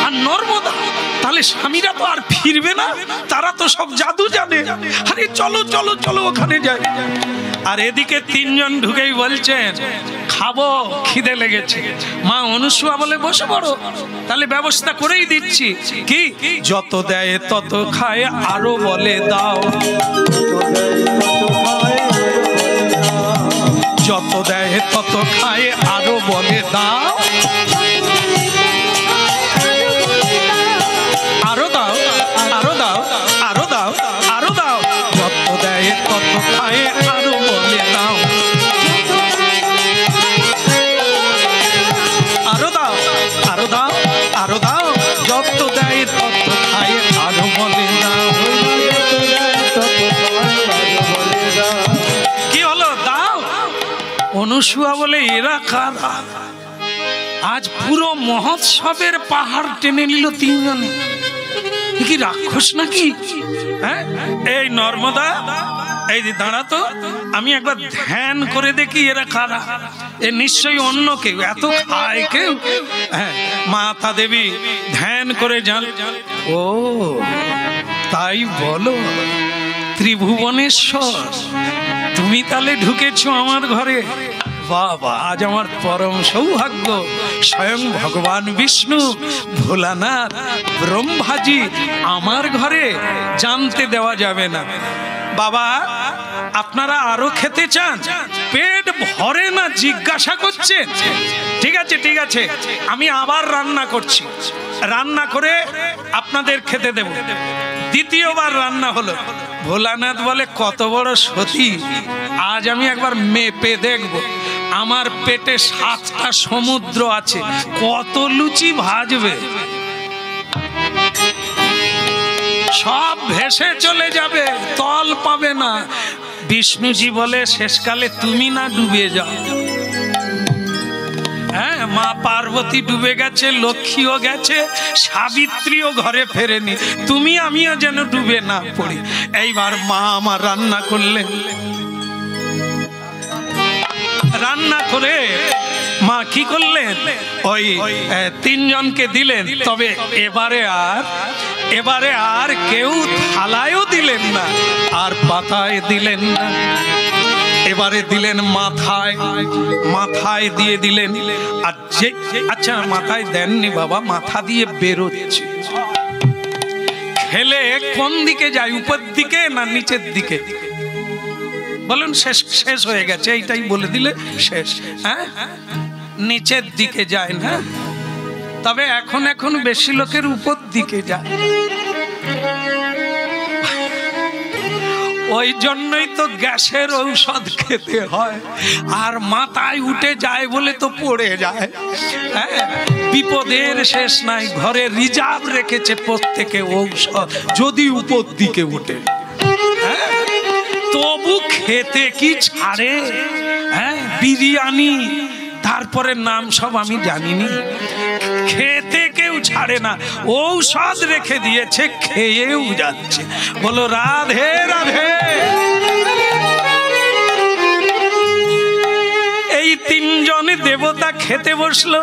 আর নর্মদা, তাহলে স্বামীরা তো আর ফিরবে না, তারা তো সব জাদু জানে, আরে চলো চলো চলো ওখানে যাই। আর এদিকে তিনজন ঢুকেই বলছেন, খাবো, খিদে লেগেছে। মা অনুসুয়া বলে, বসে পড়ো, তাহলে ব্যবস্থা করেই দিচ্ছি। কি? যত দেয় তত খায়, আরো বলে দাও, যত দেয় তত খায়, আরো বলে দাও, আরো দাও, আরো দাও, আরো দাও, আরো দাও, যত দেয় তত খায়, আরো বলে দাও, আরো দাও, আরো দাও, আরো দাও, যত দেয় তত খায়, আরো বলে দাও। কি হলো? দাও। অনুসুয়া বলে, এরা কারা? আজ পুরো মহোৎসবের পাহাড় টেনে নিল তিনজনে, কি রাক্ষস নাকি? হ্যাঁ, এই নর্মদা, এই দাঁড়া তো, আমি একবার ধ্যান করে দেখি এরা কারা। এ নিশ্চয়ই অন্য কেউ, এত খায় কেউ। হ্যাঁ, মাতা দেবী ধ্যান করে যান। ও তাই বলো, ত্রিভুবনেশ্বর তুমি তাহলে ঢুকেছো আমার ঘরে? বাবা, আজ আমার পরম সৌভাগ্য, স্বয়ং ভগবান বিষ্ণু, ভোলানাথ, ব্রহ্মাজি আমার ঘরে, জানতে দেওয়া যাবে না। বাবা, আপনারা আরো খেতে চান? পেট ভরে না জিজ্ঞাসা করছেন? ঠিক আছে ঠিক আছে, আমি আবার রান্না করছি, রান্না করে আপনাদের খেতে দেব। দ্বিতীয়বার রান্না হলো। ভোলানাথ বলে, কত বড় সতী, আজ আমি একবার মেপে দেখব, আমার পেটে 7টা সমুদ্র আছে, কত লুচি ভাজবে, সব ভেসে চলে যাবে, তল পাবে না। বিষ্ণুজি বলে শেষকালে তুমি না ডুবে যাও। হ্যাঁ, মা পার্বতী ডুবে গেছে, লক্ষ্মীও গেছে, সাবিত্রীও ঘরে ফেরেনি, তুমি আমিও যেন ডুবে না পড়ি। এইবার মা আমার রান্না করলেন, রান্না করে মা কি করলেন, ওই তিনজনকে দিলেন। তবে এবারে আর কেউ থালায়ও দিলেন না, আর পাতায় দিলেন না, এবারে দিলেন মাথায়, মাথায় দিয়ে দিলেন। আর যে আচ্ছা মাথায় দেননি বাবা, মাথা দিয়ে বেরোচ্ছে, খেলে কোন দিকে যায়, উপর দিকে না নিচের দিকে? বলুন, শেষ হয়ে গেছে, এইটাই বলে দিলে শেষ। হ্যাঁ, নিচের দিকে যায় না, তবে এখন বেশি লোকের উপর দিকে যায়। ওই জন্যই তো গ্যাসের ঔষধ খেতে হয়, আর মাথায় উঠে যায় বলে তো পড়ে যায়। হ্যাঁ, বিপদের শেষ নাই, ঘরে রিজার্ভ রেখেছে প্রত্যেকে ঔষধ, যদি উপর দিকে উঠে। হ্যাঁ, তবু খেতে কি ছাড়ে? হ্যাঁ, বিরিয়ানি, তারপরে নাম সব আমি জানিনি, খেতে কেউ ছাড়ে না, ঔষধ রেখে দিয়েছে, খেয়েও যাচ্ছে। বলো রাধে রাধে। এই তিনজন দেবতা খেতে বসলো।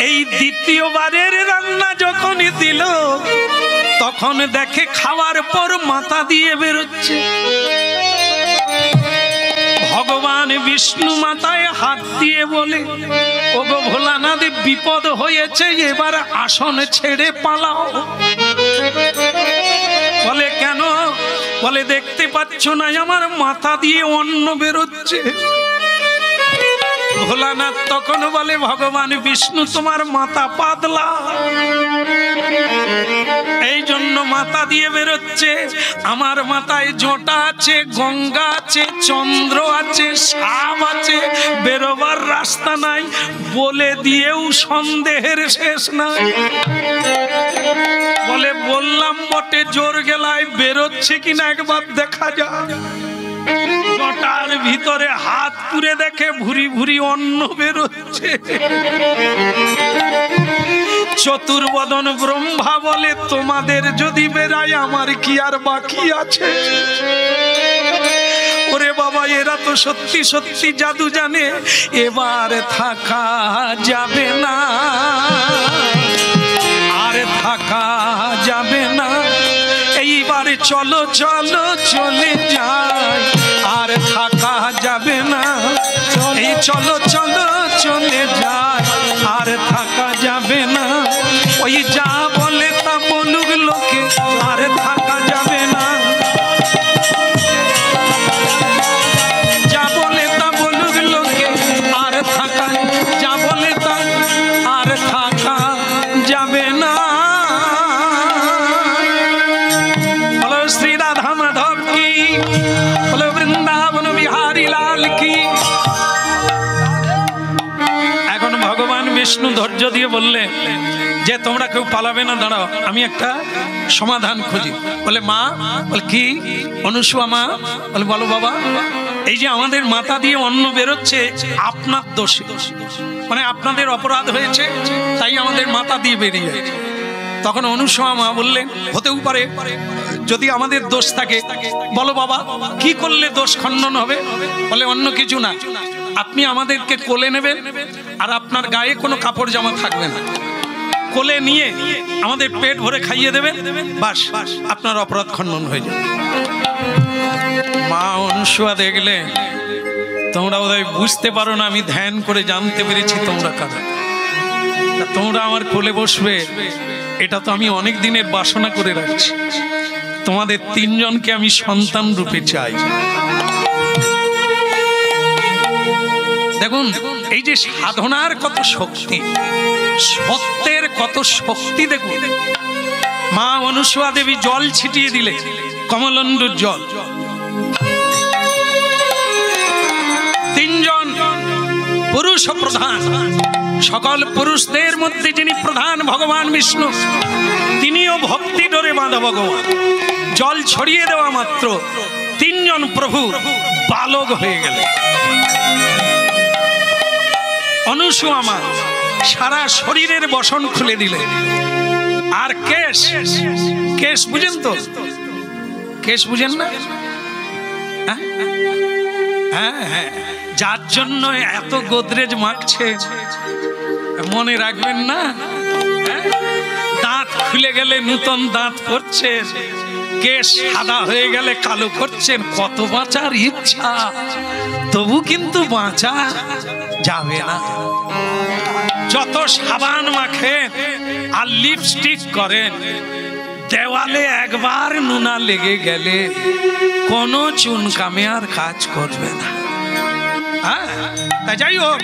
এই দ্বিতীয়বারের রান্না যখনই দিল, তখন দেখে খাওয়ার পর মাথা দিয়ে বেরোচ্ছে। ভগবান বিষ্ণু মাথায় হাত দিয়ে বলে, ওগো ভোলানাথ, বিপদ হয়েছে, এবার আসন ছেড়ে পালাও। বলে কেন? বলে দেখতে পাচ্ছ না আমার মাথা দিয়ে অন্ন বেরোচ্ছে। ভোলানাথ তখন বলে, ভগবান বিষ্ণু তোমার মাথা পাতলা, এই জন্য মাথা দিয়ে বেরোচ্ছে। আমার মাথায় জোঁটা আছে, গঙ্গা আছে, চন্দ্র আছে, সাপ আছে, বেরোবার রাস্তা নাই, বলে দিয়েও সন্দেহের শেষ নাই। বলে বললাম বটে, জোর গেলায় বেরোচ্ছে কিনা একবার দেখা যায়। জটার ভিতরে হাত পুরে দেখে ভুরি ভুরি অন্ন বেরোচ্ছে। চতুর্বদন ব্রহ্মা বলে, তোমাদের যদি বেরায় আমার কি আর বাকি আছে? ওরে বাবা, এরা তো সত্যি সত্যি জাদু জানে, এবার থাকা যাবে না, আর থাকা যাবে না, এইবার চলো চলো চলে যাই, আর থাকা যাবে না, এই চলো চলো চলে যাই, আর থাকা যাবে না। ওই যা বলে তা বলুক লোকে, আর থাকা যাবে না, যা বলে তা বলুক লোকে, আর থাকা, যা বলে তা আর থাকা যাবে না। বলো শ্রী রাধা মাধব কি, বলো বৃন্দাবন বিহারী লাল কি। এখন ভগবান বিষ্ণু ধৈর্য দিয়ে বললে যে তোমরা কেউ পালাবে না, দাঁড়াও, আমি একটা সমাধান খুঁজি। বলে মা, বলে কি? অনুসুয়া মা বলে, বলো বাবা। এই যে আমাদের মাথা দিয়ে অন্ন বেরোচ্ছে, আপনার দোষে, মানে আপনাদের অপরাধ হয়েছে, তাই আমাদের মাথা দিয়ে বেরিয়ে যাচ্ছে। তখন অনুসুয়া মা বললেন, হতেও পারে, যদি আমাদের দোষ থাকে বলো বাবা, কি করলে দোষ খণ্ডন হবে? বলে অন্য কিছু না, আপনি আমাদেরকে কোলে নেবেন, আর আপনার গায়ে কোনো কাপড় জামা থাকবে না, কোলে নিয়ে আমাদের পেট ভরে খাইয়ে দেবেন, বাস আপনার অপরাধ খণ্ডন হয়ে যাবে। মা অনুসুয়া দেখলে, তোমরা বোধহয় বুঝতে পারো না, আমি ধ্যান করে জানতে পেরেছি তোমরা কারা। তোমরা আমার কোলে বসবে, এটা তো আমি অনেক দিনের বাসনা করে রাখছি। তোমাদের তিনজনকে আমি সন্তান রূপে চাই। দেখুন, এই যে সাধনার কত শক্তি, সত্যের কত শক্তি দেখুন। মা অনুসুয়া দেবী জল ছিটিয়ে দিলে, কমলন্দুর জল। তিনজন পুরুষ প্রধান, সকল পুরুষদের মধ্যে যিনি প্রধান ভগবান বিষ্ণু, তিনিও ভক্তি ডোরে বাঁধা ভগবান। জল ছড়িয়ে দেওয়া মাত্র তিনজন প্রভু বালক হয়ে গেলেন। অনুসুয়া মা সারা শরীরের বসন খুলে দিলেন। আর কেশ, কেশ বুঝেন তো? কেশ বুঝেন না? হ্যাঁ হ্যাঁ, যার জন্য এত গোদরেজ মাখছে মনে রাখবেন না? দাঁত খুলে গেলে নূতন দাঁত পড়ছেন, কেশ সাদা হয়ে গেলে কালো করছেন। কত বাঁচার ইচ্ছা, তবু কিন্তু বাঁচা যাবে না। যত সাবান মাখেন আর লিপস্টিক করেন, দেওয়ালে একবার নুনা লেগে গেলে কোনো চুনকামে আর কাজ করবে না। হ্যাঁ, যাই হোক,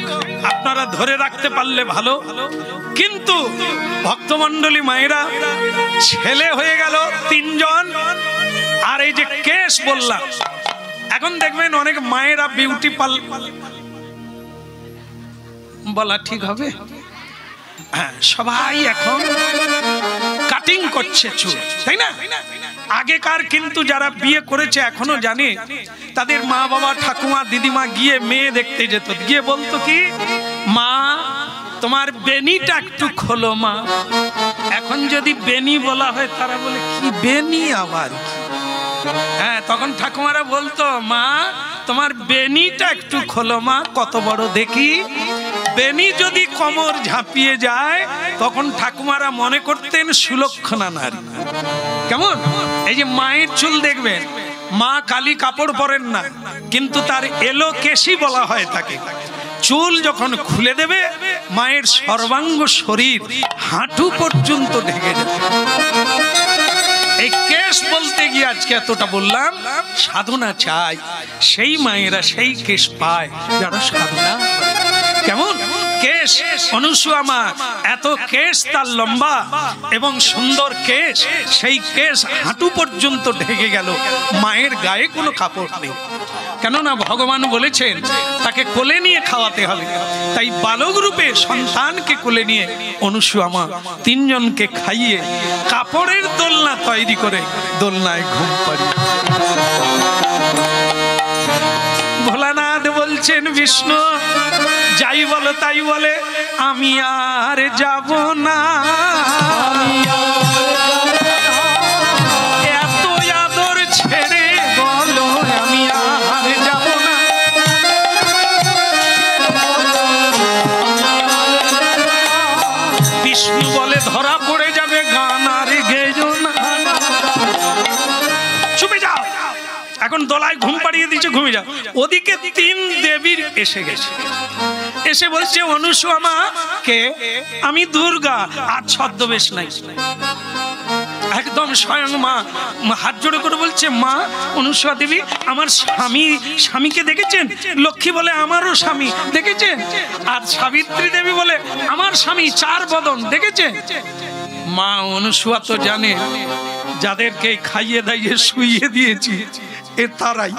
আপনারা ধরে রাখতে পারলে ভালো। কিন্তু ভক্তমণ্ডলী মায়েরা, ছেলে হয়ে গেল তিনজন। আর এই যে কেশ বললাম, এখন দেখবেন অনেক মায়েরা বিউটি পার্লার, বলা ঠিক হবে? হ্যাঁ, সবাই এখন কাটিং করছে চুল, তাই না? আগেকার কিন্তু যারা বিয়ে করেছে এখনো জানে, তাদের মা বাবা ঠাকুমা দিদিমা গিয়ে মেয়ে দেখতে যেত, গিয়ে বলতো কি, মা তোমার বেনিটা একটু খোলো মা। এখন যদি বেনি বলা হয় তারা বলে কি বেনি আবার? হ্যাঁ, তখন ঠাকুমারা বলতো, মা তোমার বেনিটা একটু খোলো মা, কত বড় দেখি। বেনি যদি কোমর ঝাঁপিয়ে যায় তখন ঠাকুমারা মনে করতেন সুলক্ষণা নারী। কেমন? এই যে মায়ের চুল দেখবেন, মা কালি কাপড় পরেন না, কিন্তু তার এলো কেশি বলা হয় তাকে। চুল যখন খুলে দেবে, মায়ের সর্বাঙ্গ শরীর হাঁটু পর্যন্ত ঢেকে যাবে। এই কেশ বলতে গিয়ে আজকে এতটা বললাম। সাধনা চাই, সেই মায়েরা সেই কেশ পায় যারা সাধনা। কেমন কেশ? অনুসুয়া মা এত কেশ তার লম্বা এবং সুন্দর কেশ, সেই কেশ হাঁটু পর্যন্ত ঢেকে গেল, মায়ের গায়ে কোনো কাপড় নেই। কেননা ভগবান বলেছেন তাকে কোলে নিয়ে খাওয়াতে হবে। তাই বালক রূপে সন্তানকে কোলে নিয়ে অনুসুয়া মা তিনজনকে খাইয়ে কাপড়ের দোলনা তৈরি করে দোলনায় ঘুম পাড়িয়ে। ভোলানাথ বলছেন, বিষ্ণু যাই বলো তাই বলে, আমি আর যাব না। এত আদর ছেড়ে বলো, আমি আর যাব না। বিষ্ণু বলে, ধরা পড়ে যাবে, গান আর গেয়ো না। চুপে যাও, এখন দোলায় ঘুম পাড়িয়ে দিচ্ছে, ঘুমে যাও। ওদিকে তিন দেবীর এসে গেছে, এসে বলছে, অনুসুয়া মা কে? আমি দুর্গা। আর ছদ্মবেশ নাই, একদম স্বয়ং মা হাত জোড়ে করে বলছে, মা অনুসুয়া দেবী, আমার স্বামীকে দেখেছেন? লক্ষ্মী বলে, আমারও স্বামী দেখেছেন? আর সাবিত্রী দেবী বলে, আমার স্বামী চার বদন দেখেছেন? মা অনুসুয়া তো জানে যাদেরকে খাইয়ে দাইয়ে শুইয়ে দিয়েছি এ তারাই।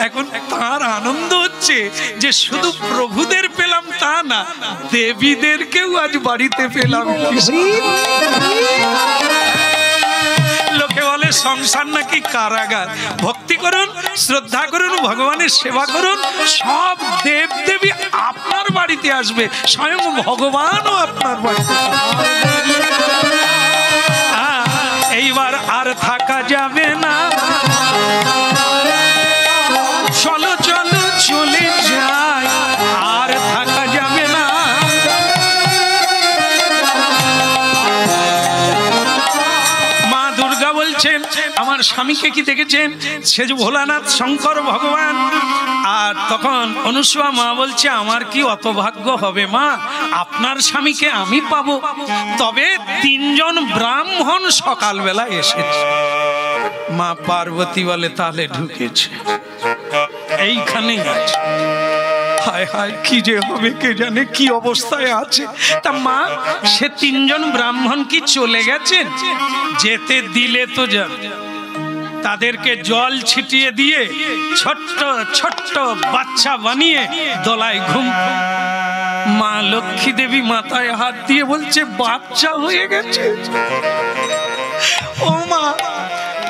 এখন তার আনন্দ হচ্ছে যে শুধু প্রভুদের পেলাম তা না, দেবীদেরকেও আজ বাড়িতে পেলাম। লোকে বলে সংসার নাকি কারাগার। ভক্তি করুন, শ্রদ্ধা করুন, ভগবানের সেবা করুন, সব দেব দেবী আপনার বাড়িতে আসবে, স্বয়ং ভগবানও আপনার বাড়িতে। এইবার আর থাকা যাবে না, চলো চলো চলে যাই, আর থাকা যাবে না। মা দুর্গা বলছেন, আমার স্বামীকে কি দেখেছেন? সে যে ভোলানাথ শঙ্কর ভগবান। আর তখন অনুসুয়া মা বলছে, আমার কি অত ভাগ্য হবে মা, আপনার স্বামীকে আমি পাবো? তবে তিনজন ব্রাহ্মণ সকালবেলা এসেছে। মা পার্বতী বলে, তাহলে ঢুকেছে, এইখানেই আছে। হায় হায়, কি যে হবে কে জানে, কি অবস্থায় আছে। তা মা, সে তিনজন ব্রাহ্মণ কি চলে গেছেন? যেতে দিলে তো যাবে। তাদেরকে জল ছিটিয়ে দিয়ে ছোট্ট ছোট্ট বাচ্চা বানিয়ে দোলায় ঘুম। মা লক্ষ্মী দেবী মাথায় হাত দিয়ে বলছে, বাচ্চা হয়ে গেছে। ও মা,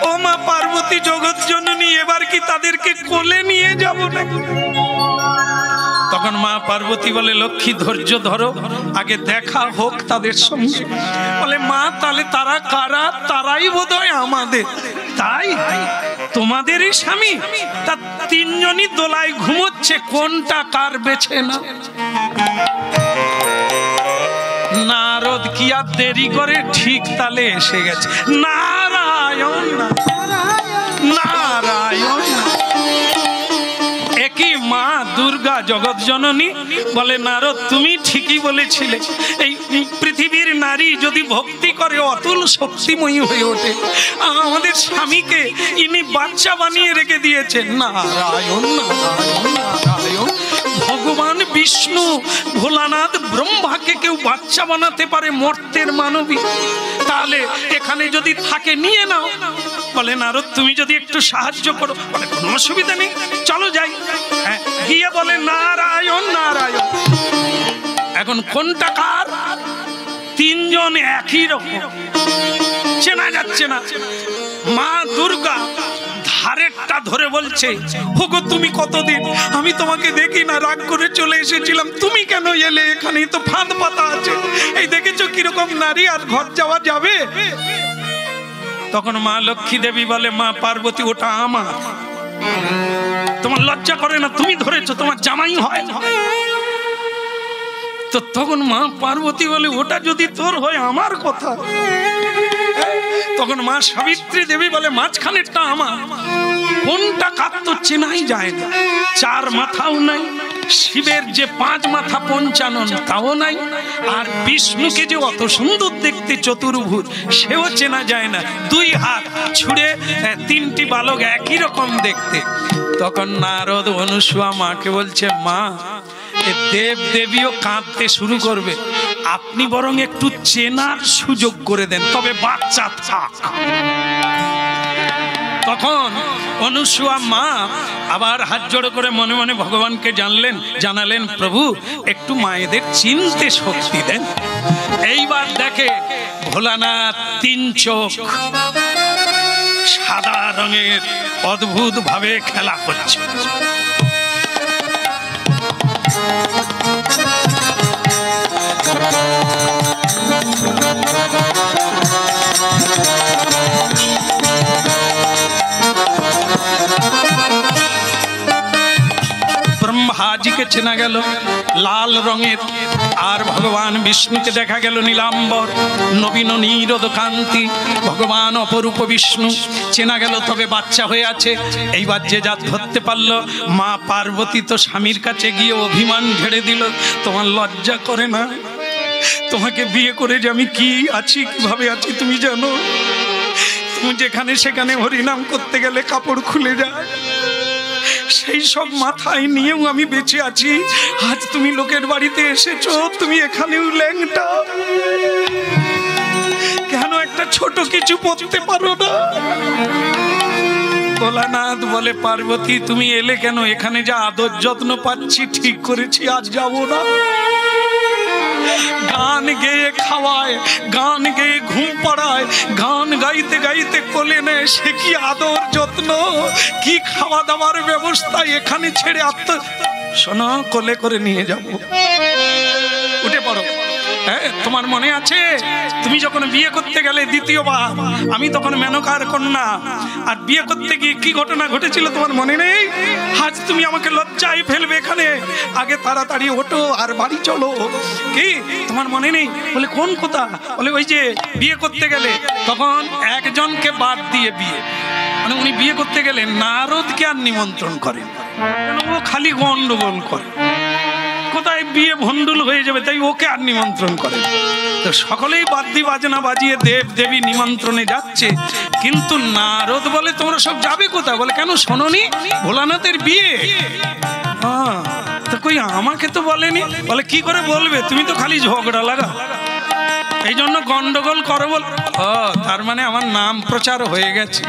ও মা পার্বতী পার্বতী জগৎ জননী, এবার কি তাদেরকে কোলে নিয়ে যাব না? তখন মা পার্বতী বলে, লক্ষ্মী ধৈর্য ধরো, আগে দেখা হোক তাদের সঙ্গে। বলে মা তাহলে তারা কারা? তারাই বোধহয় আমাদের। তাই তোমাদেরই স্বামী? তা তিনজনই দোলায় ঘুমোচ্ছে, কোনটা কার বেছে না। নারদ কি আর দেরি করে, ঠিক তালে এসে গেছে। নারায়ণ নারায়ণ। একই মা দুর্গা জগৎ জননী বলে, নারদ তুমি ঠিকই বলেছিলে, এই পৃথিবীর নারী যদি ভক্তি করে অতুল শক্তিময়ী হয়ে ওঠে। আমাদের স্বামীকে ইনি বাচ্চা বানিয়ে রেখে দিয়েছেন। নারায়ণ নারায়ণ নারায়ণ। ভগবান বিষ্ণু ভোলানাথ ব্রহ্মাকে কেউ বাচ্চা বানাতে পারে মর্তের মানবী, তাহলে এখানে যদি থাকে নিয়ে নাও। বলে নারদ তুমি যদি একটু সাহায্য করো। বলে কোনো অসুবিধা নেই, চলো যাই। হ্যাঁ, গিয়ে বলে নারায়ণ নারায়ণ। এখন কোনটা কার? তিনজন একই রকম, চেনা যাচ্ছে না। মা দুর্গা ধারেরটা ধরে বলছে, ওগো তুমি কতদিন, আমি তোমাকে দেখি না, রাগ করে চলে এসেছিলাম, তুমি কেন এলে এখানে? তো ফাঁদ পাতা আছে, এই দেখেছো কিরকম নারী, আর ঘর যাওয়া যাবে? তখন মা লক্ষ্মী দেবী বলে, মা পার্বতী ওটা আমার, তোমার লজ্জা করে না? তুমি ধরেছো, তোমার জামাই হয়। তো তখন মা পার্বতী বলে, ওটা যদি তোর হয় আমার কথা। তখন মা সাবিত্রী দেবী বলে, মাঝখানেরটা আমার। কোনটা কার তো চেনাই যায় না। চার মাথাও নাই, শিবের যে 5 মাথা পঞ্চানন তাও নাই, আর বিষ্ণুকে যে অত সুন্দর দেখতে চতুর্ভুজ সেও চেনা যায় না। 2 হাত ছুঁড়ে 3টি বালক একই রকম দেখতে। তখন নারদ অনুসুয়া মাকে বলছে, মা দেব দেবীও কাঁদতে শুরু করবে, আপনি বরং একটু চেনার সুযোগ করে দেন, তবে বাচ্চা থাক। তখন অনুসুয়া মা আবার হাত জোড়ো করে মনে মনে ভগবানকে জানালেন, প্রভু একটু মায়েদের চিনতে শক্তি দেন। এইবার দেখে ভোলানাথ 3 চোখ সাদা রঙের অদ্ভুত ভাবে খেলা করছে। ব্রহ্মাজিকে চেনা গেল লাল রঙের, আর ভগবান বিষ্ণুকে দেখা গেল নীলাম্বর নবীন নীরদ কান্তি। ভগবান অপরূপ বিষ্ণু চেনা গেল, তবে বাচ্চা হয়ে আছে। এইবার যে যা ধরতে পারলো, মা পার্বতী তো স্বামীর কাছে গিয়ে অভিমান ঝেড়ে দিল, তোমার লজ্জা করে না? তোমাকে বিয়ে করে যে আমি কি আছি, কিভাবে আছি তুমি জানো? তুমি যেখানে সেখানে হরিনাম করতে গেলে কাপড় খুলে যায়, সেই সব মাথায় নিয়েও আমি বেঁচে আছি। আজ তুমি লোকের বাড়িতে এসেছো, তুমি এখানেও ল্যাংটা, কেন একটা ছোট কিছু পড়তে পারো না? ভোলানাথ বলে, পার্বতী তুমি এলে কেন? এখানে যা আদর যত্ন পাচ্ছি, ঠিক করেছি আজ যাবো না। গান গেয়ে খাওয়ায়, গান গেয়ে ঘুম পাড়ায়, গান গাইতে গাইতে কোলে নেয়, সে কি আদর যত্ন, কি খাওয়া দাওয়ার ব্যবস্থা, এখানে ছেড়ে শোনো, কোলে করে নিয়ে যাব। উঠে পড়ো। হ্যাঁ, তোমার মনে আছে তুমি যখন বিয়ে করতে গেলে দ্বিতীয়বার, আমি তখন মেনকার কন্যা, আর বিয়ে করতে গিয়ে কি ঘটনা ঘটেছিল তোমার মনে নেই? আজ তুমি আমাকে লজ্জায় ফেলবে এখানে, আগে তাড়াতাড়ি ওঠো আর বাড়ি চলো। কি তোমার মনে নেই? বলে কোন কথা? বলে ওই যে বিয়ে করতে গেলে তখন একজনকে বাদ দিয়ে বিয়ে, মানে উনি বিয়ে করতে গেলে নারদকে আর নিমন্ত্রণ করেন, ও খালি গন্ডগোল করে, কোথায় বিয়ে ভণ্ডুল হয়ে যাবে, তাই ওকে আর নিমন্ত্রণ করে। তো সকলেই বাদ্যি বাজনা বাজিয়ে দেব দেবী নিমন্ত্রণে যাচ্ছে, কিন্তু নারদ বলে তোমরা সব যাবে কোথায়? বলে কেন শোনোনি ভোলানাথের বিয়ে? তো কই আমাকে তো বলেনি। বলে কি করে বলবে, তুমি তো খালি ঝগড়া লাগা, এই জন্য গন্ডগোল করো। বল ও, তার মানে আমার নাম প্রচার হয়ে গেছে।